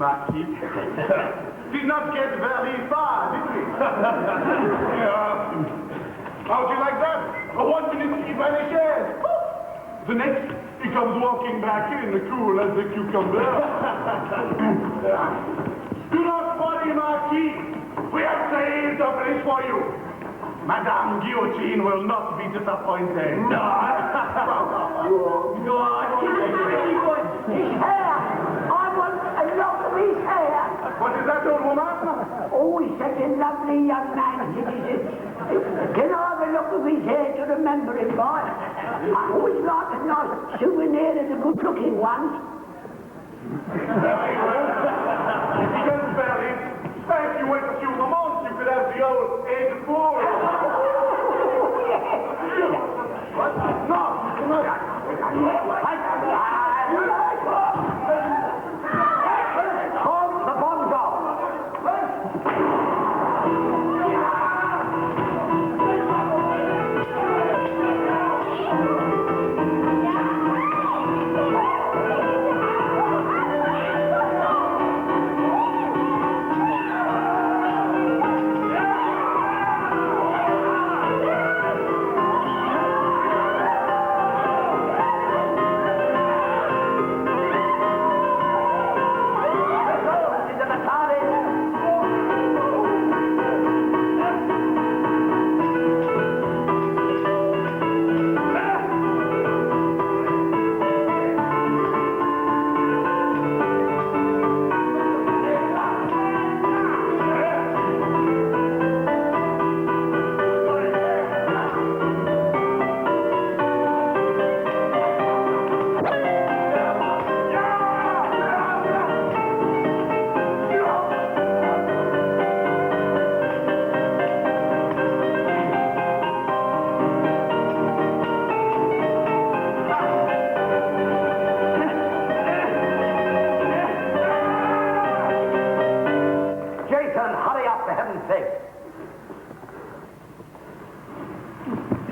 G: Marquis. Did not get very far, did we? How'd you like that? For 1 minute he vanishes. The next, he comes walking back in, cool as a cucumber. Do not worry, Marquis. We have saved a place for you. Madame Guillotine will not be disappointed.
E: His hair!
H: Oh, he's such a lovely young man, citizen. Can I have a look of his hair to remember him by? I always like a nice souvenir of the good-looking ones.
G: Very well. If you don't spell him, if you went to Lamont, you could have the old 84. No,
D: Hold the bomb door.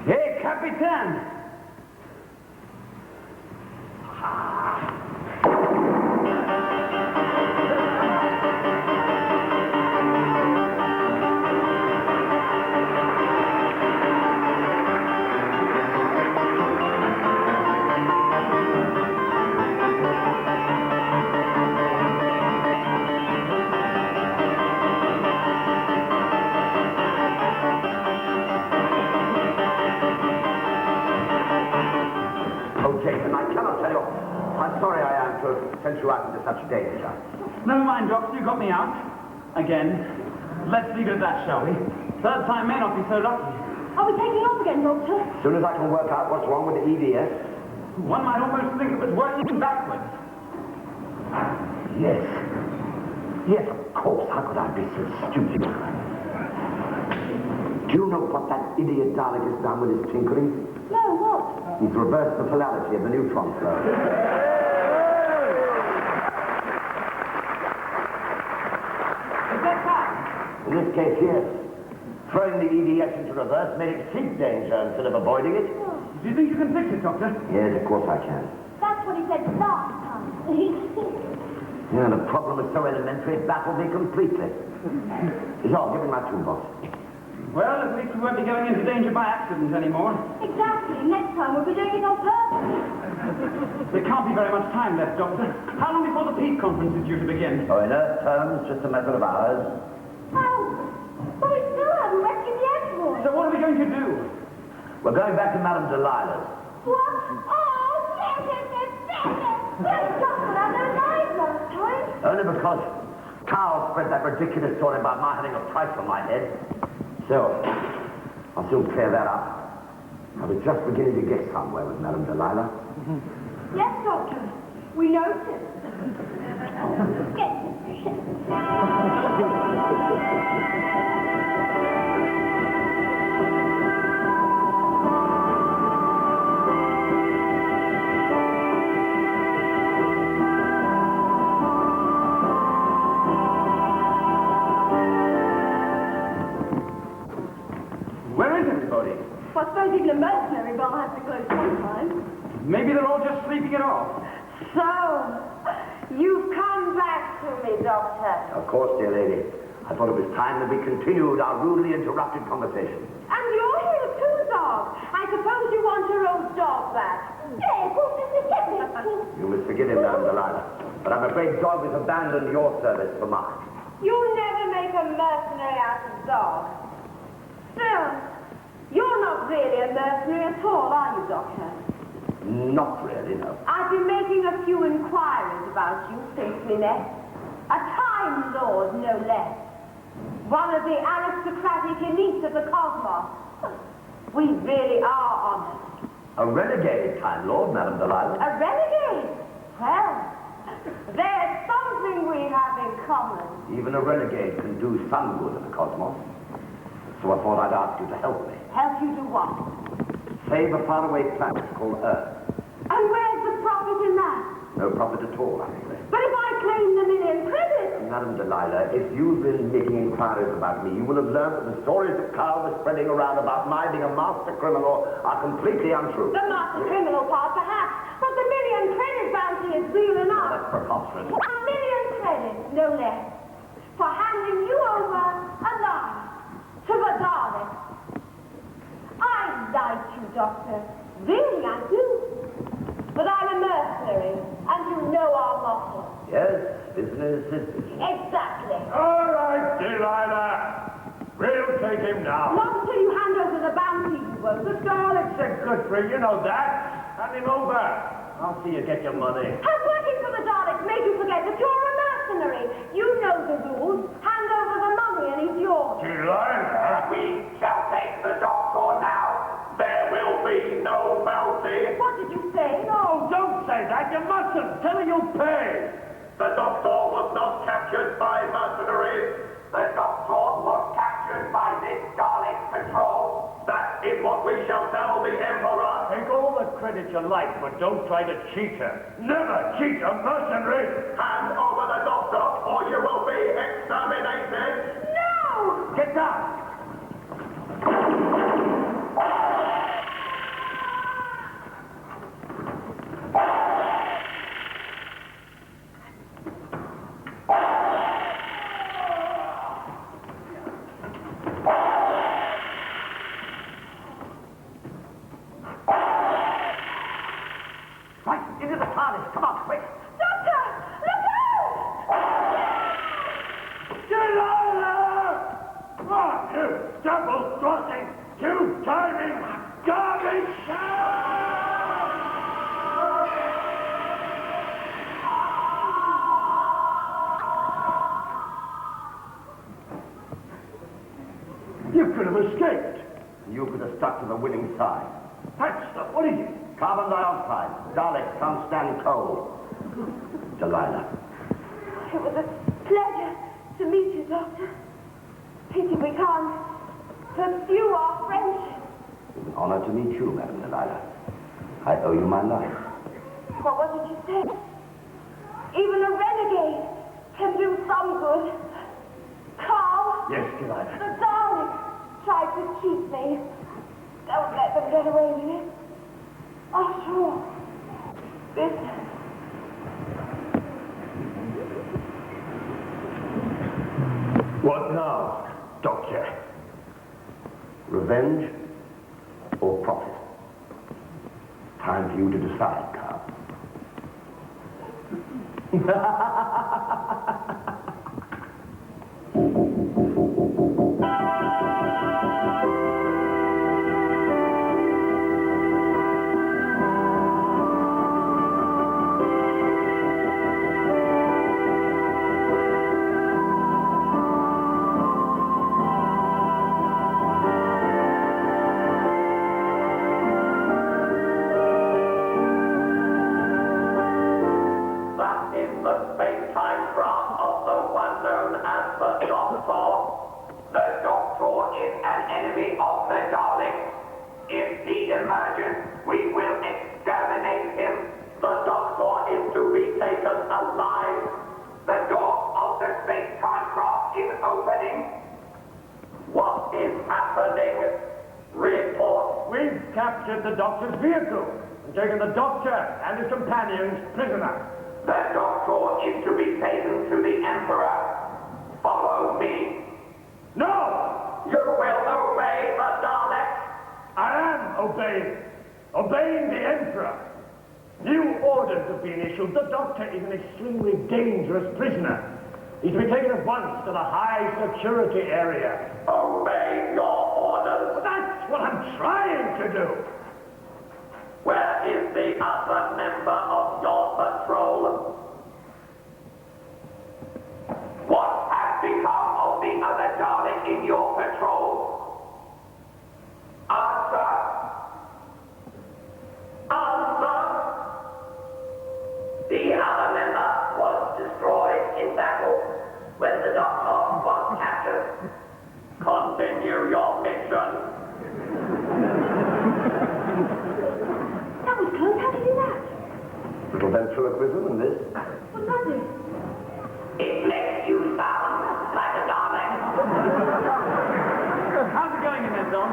F: Hey, Capitan!
D: Jason, I cannot tell you. I'm sorry I am to have sent you out into such danger.
F: Never mind, Doctor, you got me out. Again. Let's leave it at that, shall we? Third time may not be so lucky.
E: Are we taking off again, Doctor?
D: As soon as I can work out what's wrong with the EDS.
F: One might almost think it was working backwards.
D: Yes. Yes, of course. How could I be so stupid? Do you know what that idiot Dalek has done with his tinkering?
E: No, what?
D: He's reversed the polarity of the neutron flow.
F: Is that that?
D: In this case, yes. Throwing the EDS into reverse made it seek danger instead of avoiding it.
F: Do you think you can fix it, Doctor?
D: Yes, of course I can.
E: That's what he said last time.
D: Yeah, the problem is so elementary it baffled me completely. Jean, give me my toolbox.
F: Well, at least we won't be going into danger by accident anymore.
E: Exactly. Next time we'll be doing it on purpose.
F: There can't be very much time left, Doctor. How long before the peace conference is due to begin?
D: Oh, in Earth terms, just a matter of hours.
E: Oh, but we still haven't rescued the envoy.
F: So what are we going to do?
D: We're going back to Madame Delilah's.
E: What? Oh, yes. Yes, Doctor, I don't lied last time.
D: Only because Carl spread that ridiculous story about my having a price on my head. So, I'll soon clear that up. I was just beginning to get somewhere with Madame Delilah.
E: Yes, Doctor. We noticed.
F: Where is everybody?
E: Well, I suppose even a mercenary bar has to close sometimes.
F: Maybe they're all just sleeping it off.
E: So, you've come back to me, Doctor.
D: Of course, dear lady. I thought it was time that we continued our rudely interrupted conversation.
E: And you're here too, dog. I suppose you want your old dog back. Yes, what's this again?
D: You must forgive him, Madame Delilah. But I'm afraid Dog has abandoned your service for mine.
E: You'll never make a mercenary out of dog. Still, you're not really a mercenary at all, are you, Doctor?
D: Not really, no.
E: I've been making a few inquiries about you since we met. A Time Lord, no less. One of the aristocratic elite of the cosmos. We really are honored.
D: A renegade, Time Lord, Madame Delilah.
E: A renegade? Well, there's something we have in common.
D: Even a renegade can do some good in the cosmos. So I thought I'd ask you to help me.
E: Help you do what?
D: Save a faraway planet called Earth.
E: And where's the profit in that?
D: No profit at all, actually.
E: But if I claim the million credits...
D: Madame Delilah, if you've been making inquiries about me, you will have learned that the stories that Carl was spreading around about my being a master criminal are completely untrue.
E: The master criminal part, perhaps, but the million credit bounty is real enough.
D: That's preposterous.
E: A million credits, no less, for handing you over alive to the Daleks. I like you, Doctor. Really, I do. But I'm a mercenary, and you know our motto.
D: Yes, business is business.
E: Exactly.
C: All right, Delilah. We'll take him now.
E: Not until you hand over the bounty, you won't.
C: The Daleks are good for you know that. Hand him over. I'll see you get your money.
E: Has working for the Daleks made you forget that you're a mercenary? You know the rules. Hand over the money and he's yours.
C: Delilah.
B: We shall take the doctor now. There will be no bounty.
E: What did you say?
C: No, don't say that. You mustn't. Tell her you'll pay.
B: The doctor was not captured by mercenaries. The doctor was captured by this Dalek patrol. That is what we shall tell the Emperor.
C: Take all the credit you like, but don't try to cheat her. Never cheat a mercenary.
B: Hand over the doctor, or you will be exterminated.
E: No!
C: Get down.
D: Right, into the TARDIS. Come on, quick.
E: Doctor! Look out!
C: Delilah! Oh, you double-crossing, two-timing garbage! You could have escaped.
D: You could have stuck to the winning side.
C: That stuff, what is it?
D: Carbon dioxide. Daleks can't stand cold. Delilah.
E: It was a pleasure to meet you, Doctor. Pity we can't pursue our friendship.
D: It's an honor to meet you, Madame Delilah. I owe you my life.
E: What was it you said? Even a renegade can do some good. Carl?
C: Yes, Delilah.
E: The Daleks tried to cheat me. Don't let them get away with it. After all, business.
C: What now, Doctor?
D: Revenge or profit? Time for you to decide, Carl.
B: That is the space-time graph of the one known as the Doctor. The Doctor is an enemy of the Daleks. If he emerges, we will exterminate him. The Doctor is to be taken alive. The door of the space-time graph is opening. What is happening? Report.
C: We've captured the Doctor's vehicle and taken the Doctor and his companions prisoner.
B: The Doctor is to be taken to the Emperor. Follow me.
C: No!
B: You will obey the Daleks.
C: I am obeying the Emperor. New orders have been issued. The Doctor is an extremely dangerous prisoner. He's to be taken at once to the high security area.
B: Obey your orders.
C: That's what I'm trying to do.
B: Where is the other member of your patrol? What has become of the other when the doctor was captured. Continue your mission.
E: That was close. How did you do that?
D: Little ventriloquism and this.
E: What was it?
B: It makes you sound like a darling.
F: How's it going in there, Don?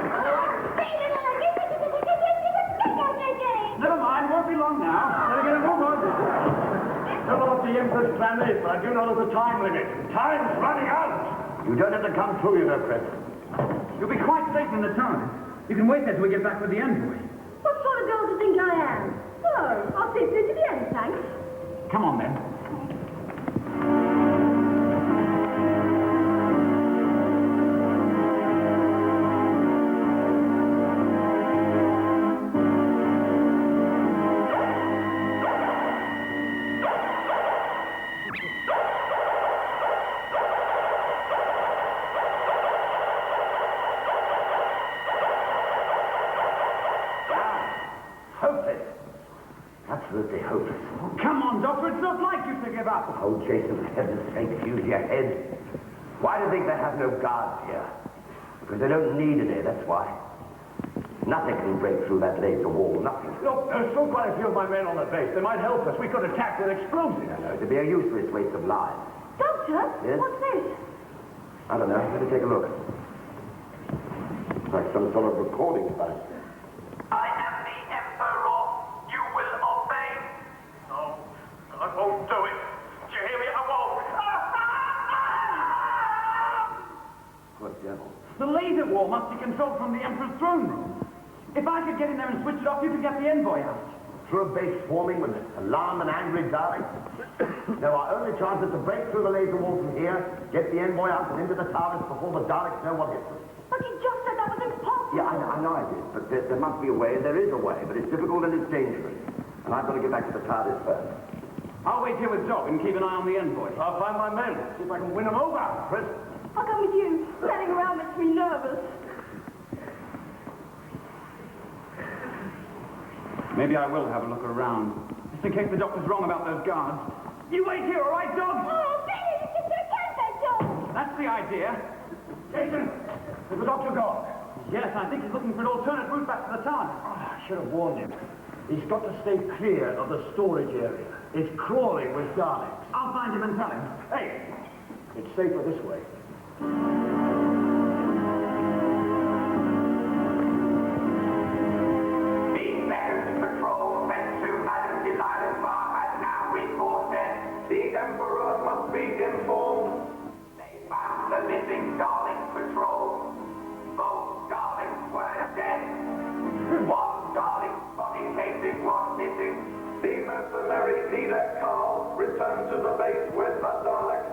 F: Never mind, won't be long now. Better get a move on.
C: Don't know what the Emperor's plan is, but I do know there's a time limit. Time's running out!
D: You don't have to come through, you know, Chris.
F: You'll be quite safe in the town. You can wait there till we get back with the envoy.
E: What sort of girl do you think I am? Oh, I'll see through to the end, thanks.
F: Come on, then.
D: Hopeless. Absolutely hopeless.
F: Oh, come on, Doctor. It's not like you to give up.
D: Oh, Jason, for heaven's sake, use your head. Why do you think they have no guards here? Because they don't need any, that's why. Nothing can break through that laser wall, nothing.
C: Look, there's still quite a few of my men on the base. They might help us. We could attack with explosives.
D: No, it'd be a useless waste of lives.
E: Doctor?
D: Yes?
E: What's this?
D: I don't know. Better take a look. Like some sort of recording device.
B: I am the Emperor. You will obey.
C: No, I won't do it. Do you hear me? I won't.
D: What devil?
F: The laser wall must be controlled from the Emperor's throne room. If I could get in there and switch it off, you could get the envoy out.
D: Through a base swarming with alarmed and angry Daleks? No, our only chance is to break through the laser wall from here, get the envoy out and into the towers before the Daleks know what hit them.
E: But you just said that was impossible.
D: Yeah, I know I did, but there must be a way. There is a way, but it's difficult and it's dangerous. And I've got to get back to the TARDIS first.
F: I'll wait here with Doc and keep an eye on the envoy.
C: I'll find my men. See if I can win them over, Chris.
E: I'll come with you. Standing around makes me nervous.
F: Maybe I will have a look around, just in case the doctor's wrong about those guards. You wait here, all right, Doc?
E: Oh, Billy, this is your camping dog.
F: That's the idea.
C: Jason, is the doctor gone?
F: Yes, I think he's looking for an alternate route back to the town.
C: I should have warned him. He's got to stay clear of the storage area. It's crawling with Daleks.
F: I'll find him and tell him.
C: Hey, it's safer this way.
B: The second patrol sent to Madame Delilah's bar has now reported. The Emperor must be informed. They found the missing Dalek patrol. Both Daleks were dead. One Dalek's body casing was missing. The mercenary leader Carl returned to the base with the Dalek.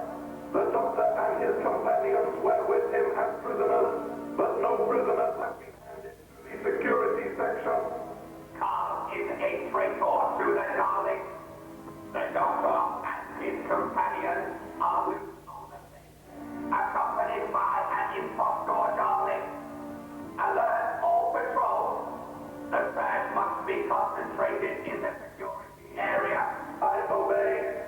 B: The Doctor and his companions were with him as prisoners, but no prisoners have been handed to the security section. Carl is a traitor to the Daleks. The Doctor and his companions are with on the base, accompanied by an impostor Dalek. Alert all patrols. The search must be concentrated in the security area. I obey.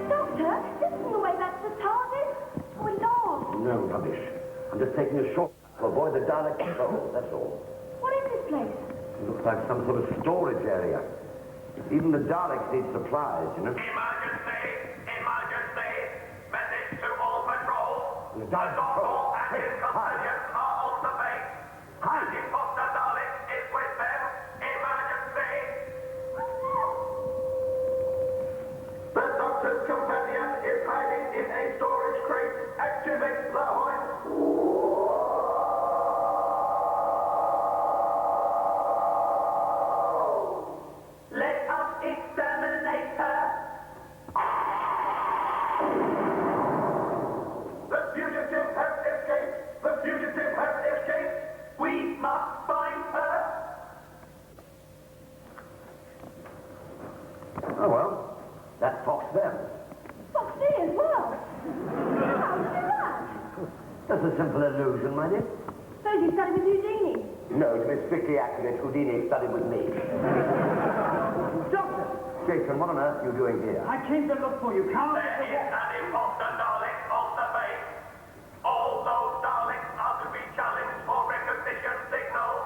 E: Doctor, this isn't the way back to the TARDIS. We're lost.
D: No rubbish. I'm just taking a short to avoid the Dalek patrol, that's all.
E: What is this place?
D: It looks like some sort of storage area. Even the Daleks need supplies, you know.
B: Emergency! Emergency! Message to all patrols!
D: The Dalek patrol.
B: And his companions are on the base!
D: Hi.
B: The imposter Dalek is with them! Emergency! The Doctor's companion is hiding in a storage crate! Activate the hoist! Let us exterminate her! The fugitive has escaped! The fugitive has escaped! We must find her!
D: Oh, well, that fox them.
E: Foxy as well. How did you do that?
D: Just a simple illusion, my dear.
E: So suppose you studied with Houdini?
D: No, to be strictly accurate, Houdini studied with me.
F: Doctor,
D: Jason, what on earth are you doing here?
F: I came to look for you. Carl.
I: There is an imposter Dalek on the base. All those Daleks are to be challenged for recognition signals.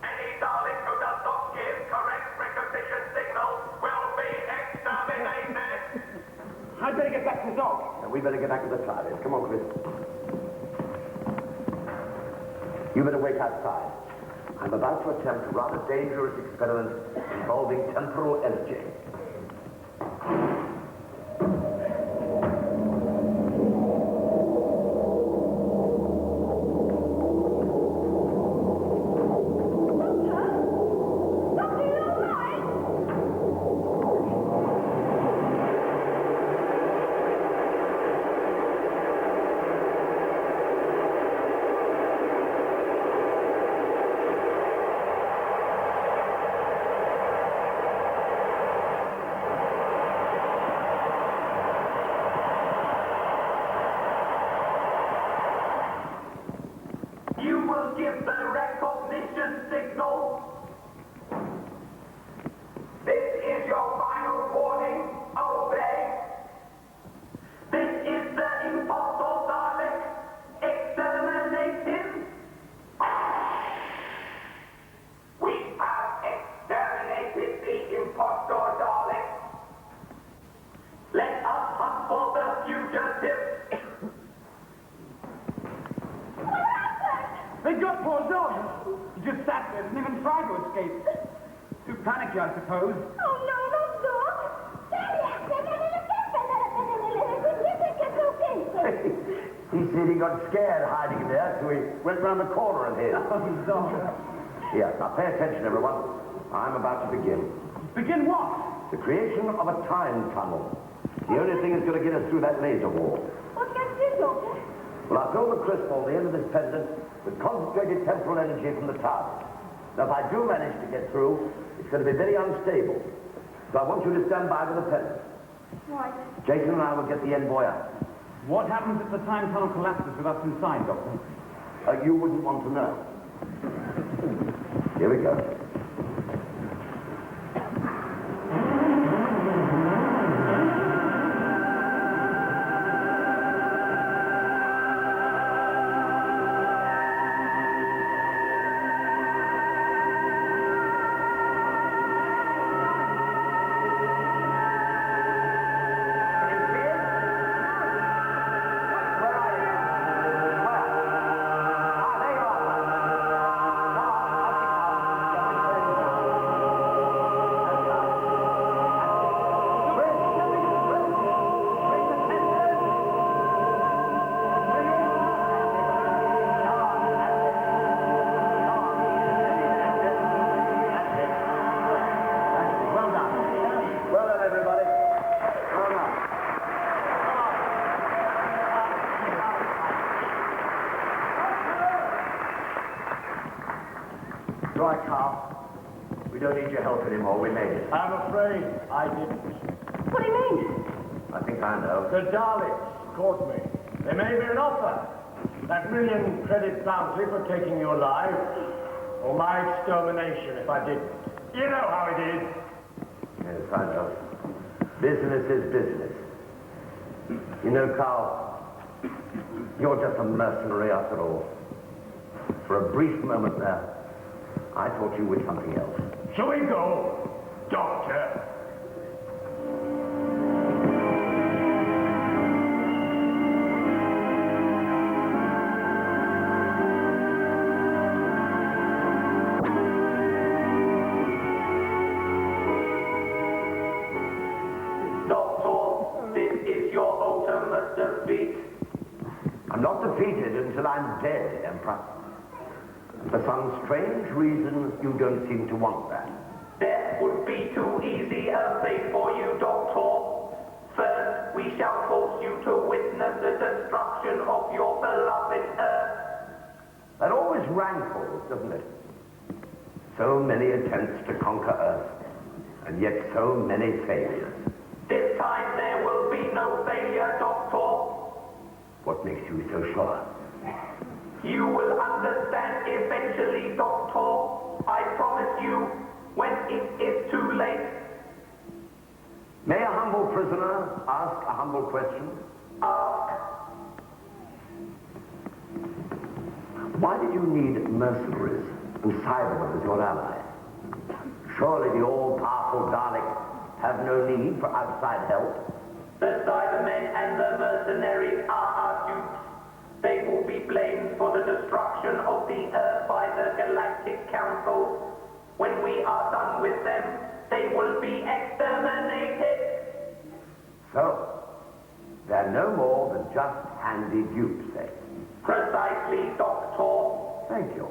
I: Any Dalek who does not give correct recognition signals will be exterminated.
F: I'd better get back to the dog.
D: We better get back to the TARDIS. Come on, Chris. You better wait outside. I'm about to attempt a rather dangerous experiment involving temporal energy.
I: You will give the recognition signal. This is your final warning. Obey. This is the impostor Dalek. Exterminate him. We have exterminated the impostor Dalek. Let us hunt for the fugitive.
F: They got poor dog. He just sat there, didn't even try to escape. Too panicky, I suppose.
E: Oh, no, not dog.
D: He said he got scared hiding there, so he went round the corner and hid.
F: Oh, he's dog.
D: Yes, now pay attention, everyone. I'm about to begin.
F: Begin what?
D: The creation of a time tunnel. The only thing that's going to get us through that laser wall.
E: What can I do, Doctor?
D: Well, I've filled the crystal, the end of this pendant, with concentrated temporal energy from the TARDIS. Now, if I do manage to get through, it's going to be very unstable. So I want you to stand by with the pendant.
E: Right.
D: Jason and I will get the envoy out.
F: What happens if the time tunnel collapses with us inside, Doctor?
D: You wouldn't want to know. Here we go. Right, Carl. We don't need your help anymore. We made it.
C: I'm afraid I didn't.
E: What do you mean?
D: I think I know.
C: The Daleks caught me. They made me an offer. That million credit bounty for taking your life, or my extermination if I didn't. You know how it is.
D: Yes, I know. Business is business. You know, Carl, you're just a mercenary after all. For a brief moment there, I thought you were something else.
C: Shall we go, Doctor?
I: Doctor, this is your ultimate defeat.
D: I'm not defeated until I'm dead, Emperor. For some strange reason, you don't seem to want that.
I: Death would be too easy a fate for you, Doctor. First, we shall force you to witness the destruction of your beloved Earth.
D: That always rankles, doesn't it? So many attempts to conquer Earth, and yet so many failures.
I: This time there will be no failure, Doctor.
D: What makes you so sure?
I: You will understand eventually, Doctor. I promise you, when it is too late.
D: May a humble prisoner ask a humble question?
I: Ask.
D: Why did you need mercenaries and Cybermen as your ally? Surely the all-powerful Daleks have no need for outside help.
I: The Cybermen and the mercenaries are our dupes. They will be blamed for the destruction of the Earth by the Galactic Council. When we are done with them, they will be exterminated.
D: So, they're no more than just handy dupes, eh?
I: Precisely, Doctor.
D: Thank you.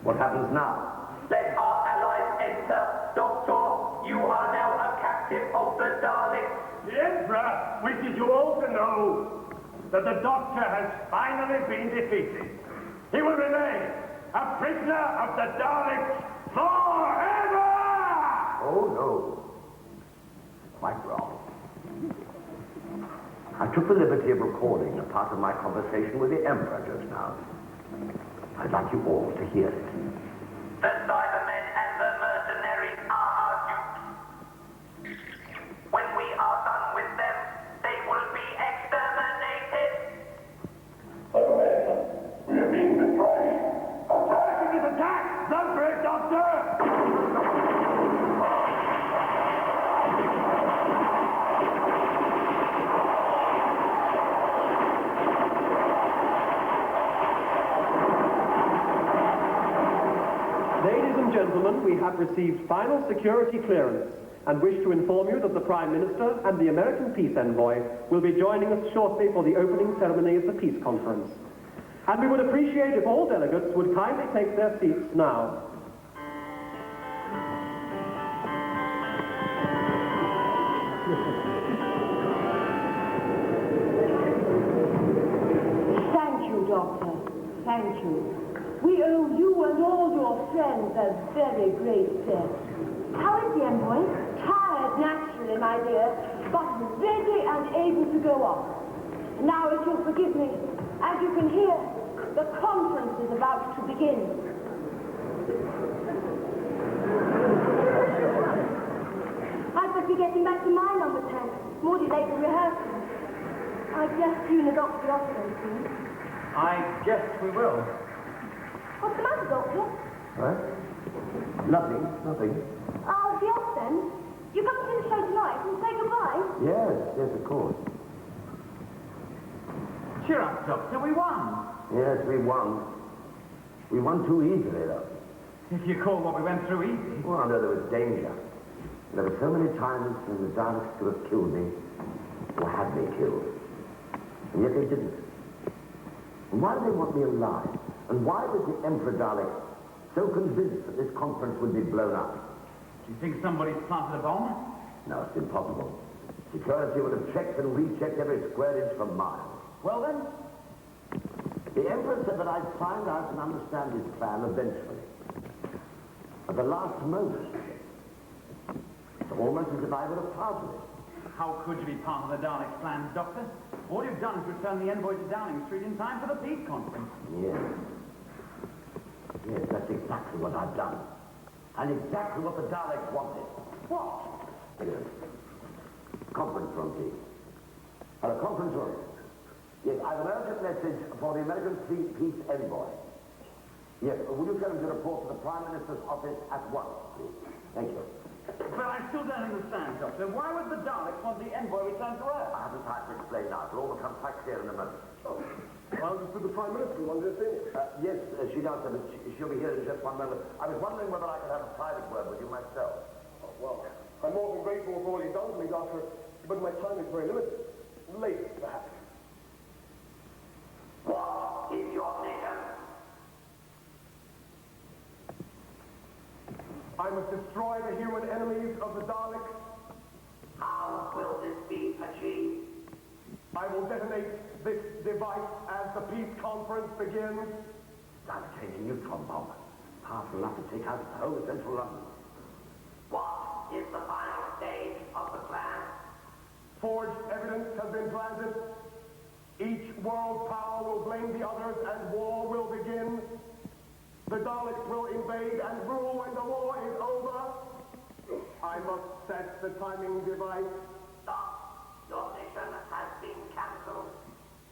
D: What happens now?
I: Let our allies enter. Doctor, you are now a captive of the Daleks.
C: The Emperor wishes you all to know that the Doctor has finally been defeated. He will remain a prisoner of the Daleks forever!
D: Oh, no. Quite wrong. I took the liberty of recording a part of my conversation with the Emperor just now. I'd like you all to hear it.
I: The Cybermen and the mercenaries are our dupes. When we are done with them, they will be exterminated.
A: We are being betrayed.
C: Target is attacked! Run for it, Doctor!
J: Ladies and gentlemen, we have received final security clearance and wish to inform you that the Prime Minister and the American Peace Envoy will be joining us shortly for the opening ceremony of the Peace Conference. And we would appreciate if all delegates would kindly take their seats now.
E: Thank you, Doctor. Thank you. We owe you and all your friends a very great debt. How is the envoy? Tired, naturally, my dear, but ready and able to go on. Now, if you'll forgive me, as you can hear, the conference is about to begin. I must be getting back to my number 10. More delayed for rehearsal. I guess you and the doctor be off very soon.
F: I guess we will.
E: What's the matter, Doctor?
D: What? Nothing, nothing.
E: I'll be off then. You come to see the show tonight and say goodbye?
D: Yes, of course.
F: Cheer up, Doctor, we won.
D: Yes, we won. We won too easily, though.
F: If you call what we went through easy.
D: Well, no, there was danger. There were so many times when the Daleks could have killed me, or had me killed. And yet they didn't. And why do they want me alive? And why was the Emperor Dalek so convinced that this conference would be blown up?
F: Do you think somebody's planted a bomb?
D: No, it's impossible. Security would have checked and rechecked every square inch for miles.
F: Well then,
D: The Emperor said that I'd find out and understand his plan eventually. At the last moment. It's almost as if I would have part of it.
F: how could you be part of the Daleks' plans, Doctor? All you've done is return the envoy to Downing Street in time for the peace conference.
D: Yes. Yes, that's exactly what I've done. And exactly what the Daleks wanted.
F: What?
D: Yes. Conference room, please. Hello, conference room. Yes, I have an urgent message for the American Peace Envoy. Yes, will you tell him to report to the Prime Minister's office at once, please? Thank you.
F: But I still don't understand, Doctor. Why would the Daleks want the envoy returned to Earth?
D: I haven't time to explain now. It'll all become quite clear in a moment.
G: I understood the Prime Minister wanted to see me.
D: Yes, she does, but she'll be here in just one moment. I was wondering whether I could have a private word with you myself.
G: Oh, well, I'm more than grateful for all you've done for me, Doctor, but my time is very limited. Later, perhaps.
I: What is your mission?
G: I must destroy the human enemies of the Daleks.
I: How will this be achieved?
G: I will detonate this device as the peace conference begins.
D: Dalek a neutron bomb. Powerful enough to take out the whole of central London.
I: What is the final stage of the plan?
G: Forged evidence has been planted. Each world power will blame the others
J: The Daleks will invade and rule when the war is over. I must set the timing device.
B: Stop. Your mission has been cancelled.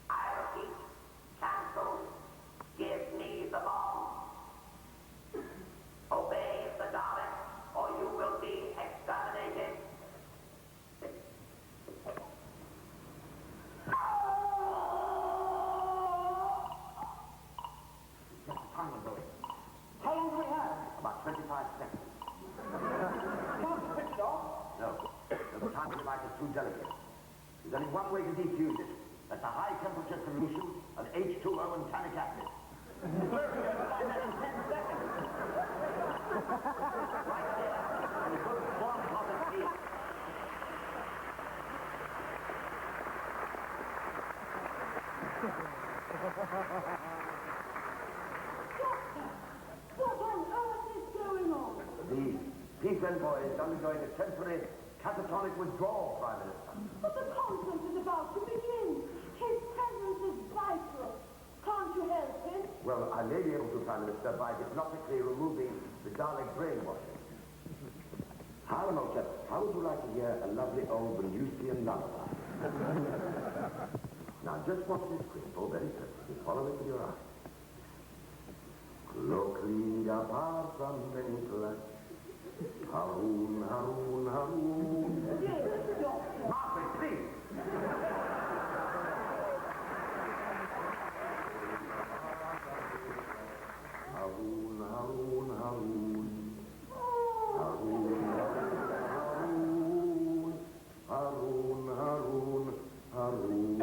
B: I repeat, cancelled. Give me the bomb. Obey the Daleks, or you will be exterminated.
D: How long do we have? About 25 seconds.
H: Can't switch off.
D: No. The timing device is too delicate. There's only one way to defuse it. That's a high temperature solution of H2O and tannic acid.
H: We're going to find that in 10 seconds.
D: Right here. In a good warm pot of tea.
E: What on earth is going on?
D: The peace envoy is undergoing a temporary catatonic withdrawal, Prime Minister.
E: But the conference is about to begin. His presence is vital. Can't you help him?
D: Well, I may be able to, Prime Minister, by hypnotically removing the Dalek brainwashing. Harlem, old chap, how would you like to hear a lovely old Venusian lullaby? Now, just watch this crystal very carefully. Follow it with your eyes. Clocklida parsam venicula. Haroon, Haroon, Haroon.
E: Dear Doctor.
D: Margaret, please. Haroon, Haroon, Haroon. Haroon, Haroon, Haroon, Haroon, Haroon.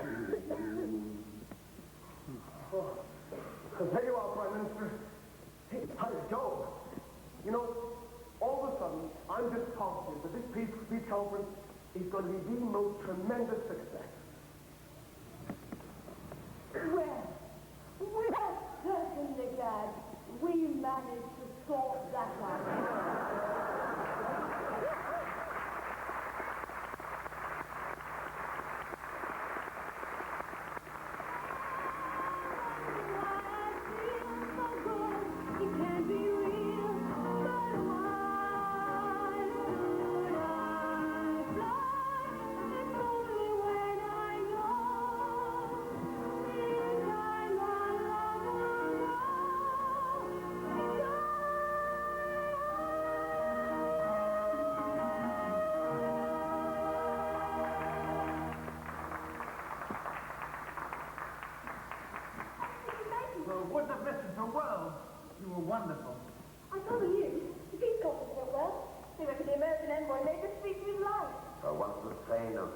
J: There you are, Prime Minister. Hey, how did it go? You know, all of a sudden, I'm just confident that this peace conference is going to be the most tremendous success.
E: Well, we're certainly glad we managed to sort that out.
H: Wouldn't have missed it for worlds. You were wonderful.
E: I saw the news. The peace conference went well. They reckon the American envoy made the speech of his life.
D: Once the strain of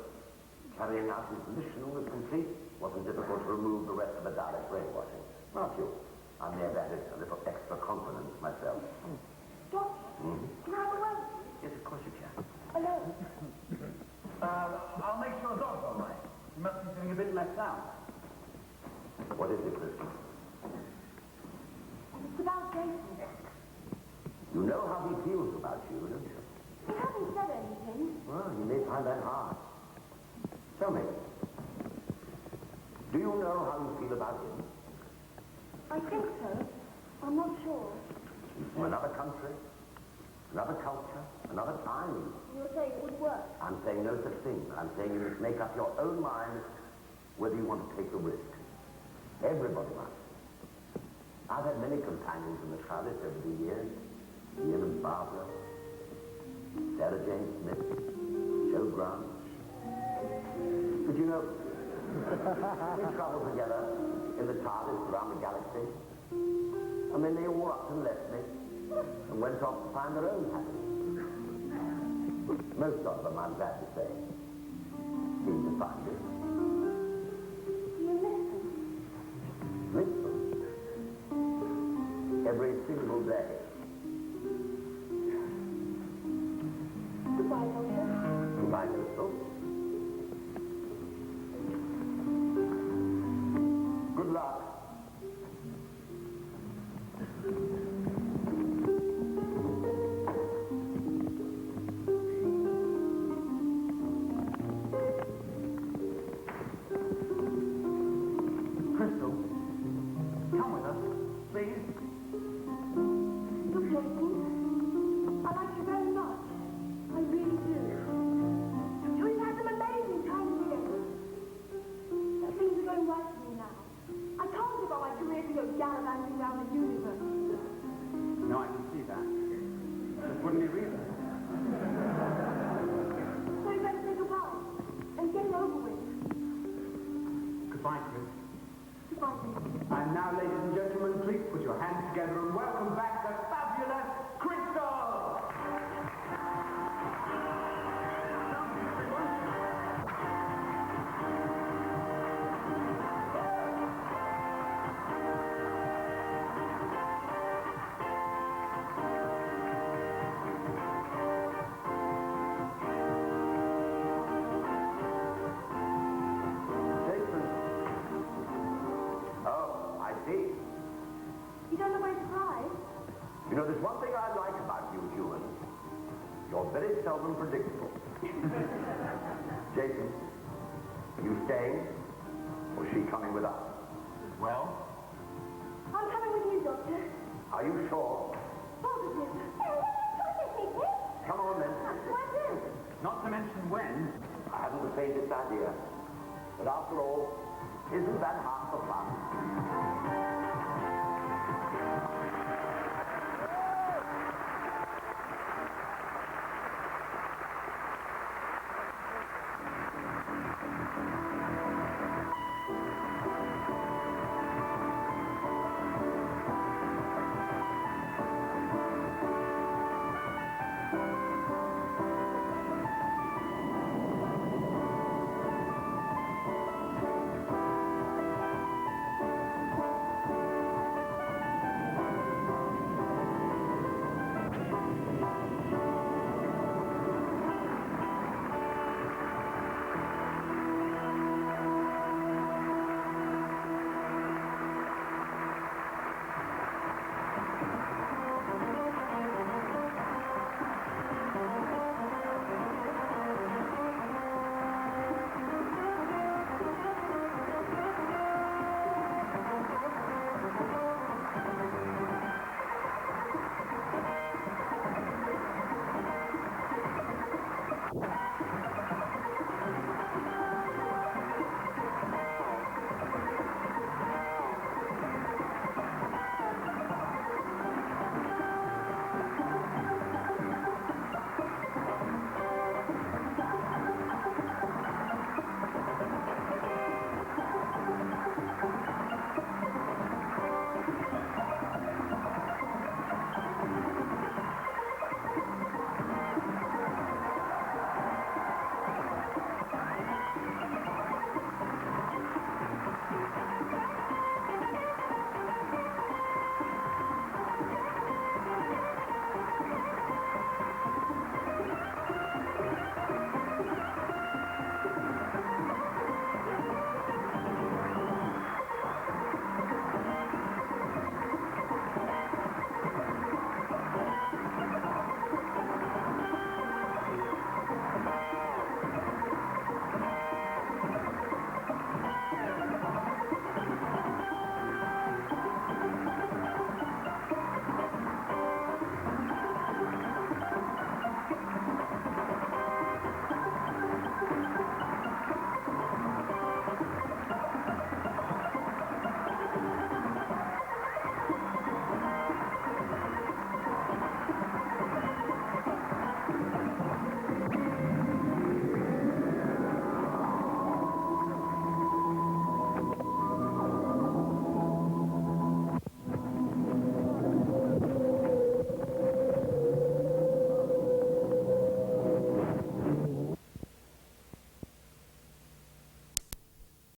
D: carrying out his mission was complete, it wasn't difficult to remove the rest of the Dalek brainwashing. Not you. I may have added a little extra confidence myself.
E: Doctor, can I have a word?
D: Yes, of course you can.
E: Alone.
H: I'll make sure Doc's all right. He must be feeling a bit left out.
D: What is it, Christian?
E: It's about Jason.
D: You know how he feels about you, don't you?
E: He hasn't said anything.
D: Well, you may find that hard. Tell me, do you know how you feel about him?
E: I think so. I'm not sure.
D: He's from another country, another culture, another time.
E: You're saying it would work?
D: I'm saying no such thing. I'm saying you must make up your own mind whether you want to take the risk. Everybody must. I've had many companions in the TARDIS over the years. Ian and Barbara, Sarah Jane Smith, Joe Grant. But you know, we traveled together in the TARDIS around the galaxy, and then they all up and left me and went off to find their own happiness. Most of them, I'm glad to say, seem to find it.
E: You listen.
D: Listen. Every single day.
E: Goodbye, Doctor.
D: Goodbye, Crystal. Good luck.
H: Crystal, come with us, please.
E: Goodbye, Jason.
F: And now, ladies and gentlemen, please put your hands together and welcome back the fabulous Crystal!
E: You don't know where to hide?
D: You know, there's one thing I like about you humans. You're very seldom predictable. Jason, are you staying? Or is she coming with us?
F: Well?
E: I'm coming with you, Doctor.
D: Are you sure?
E: Positive.
D: Come on then.
E: When?
F: Not to mention when.
D: I haven't the faintest idea. But after all, isn't that half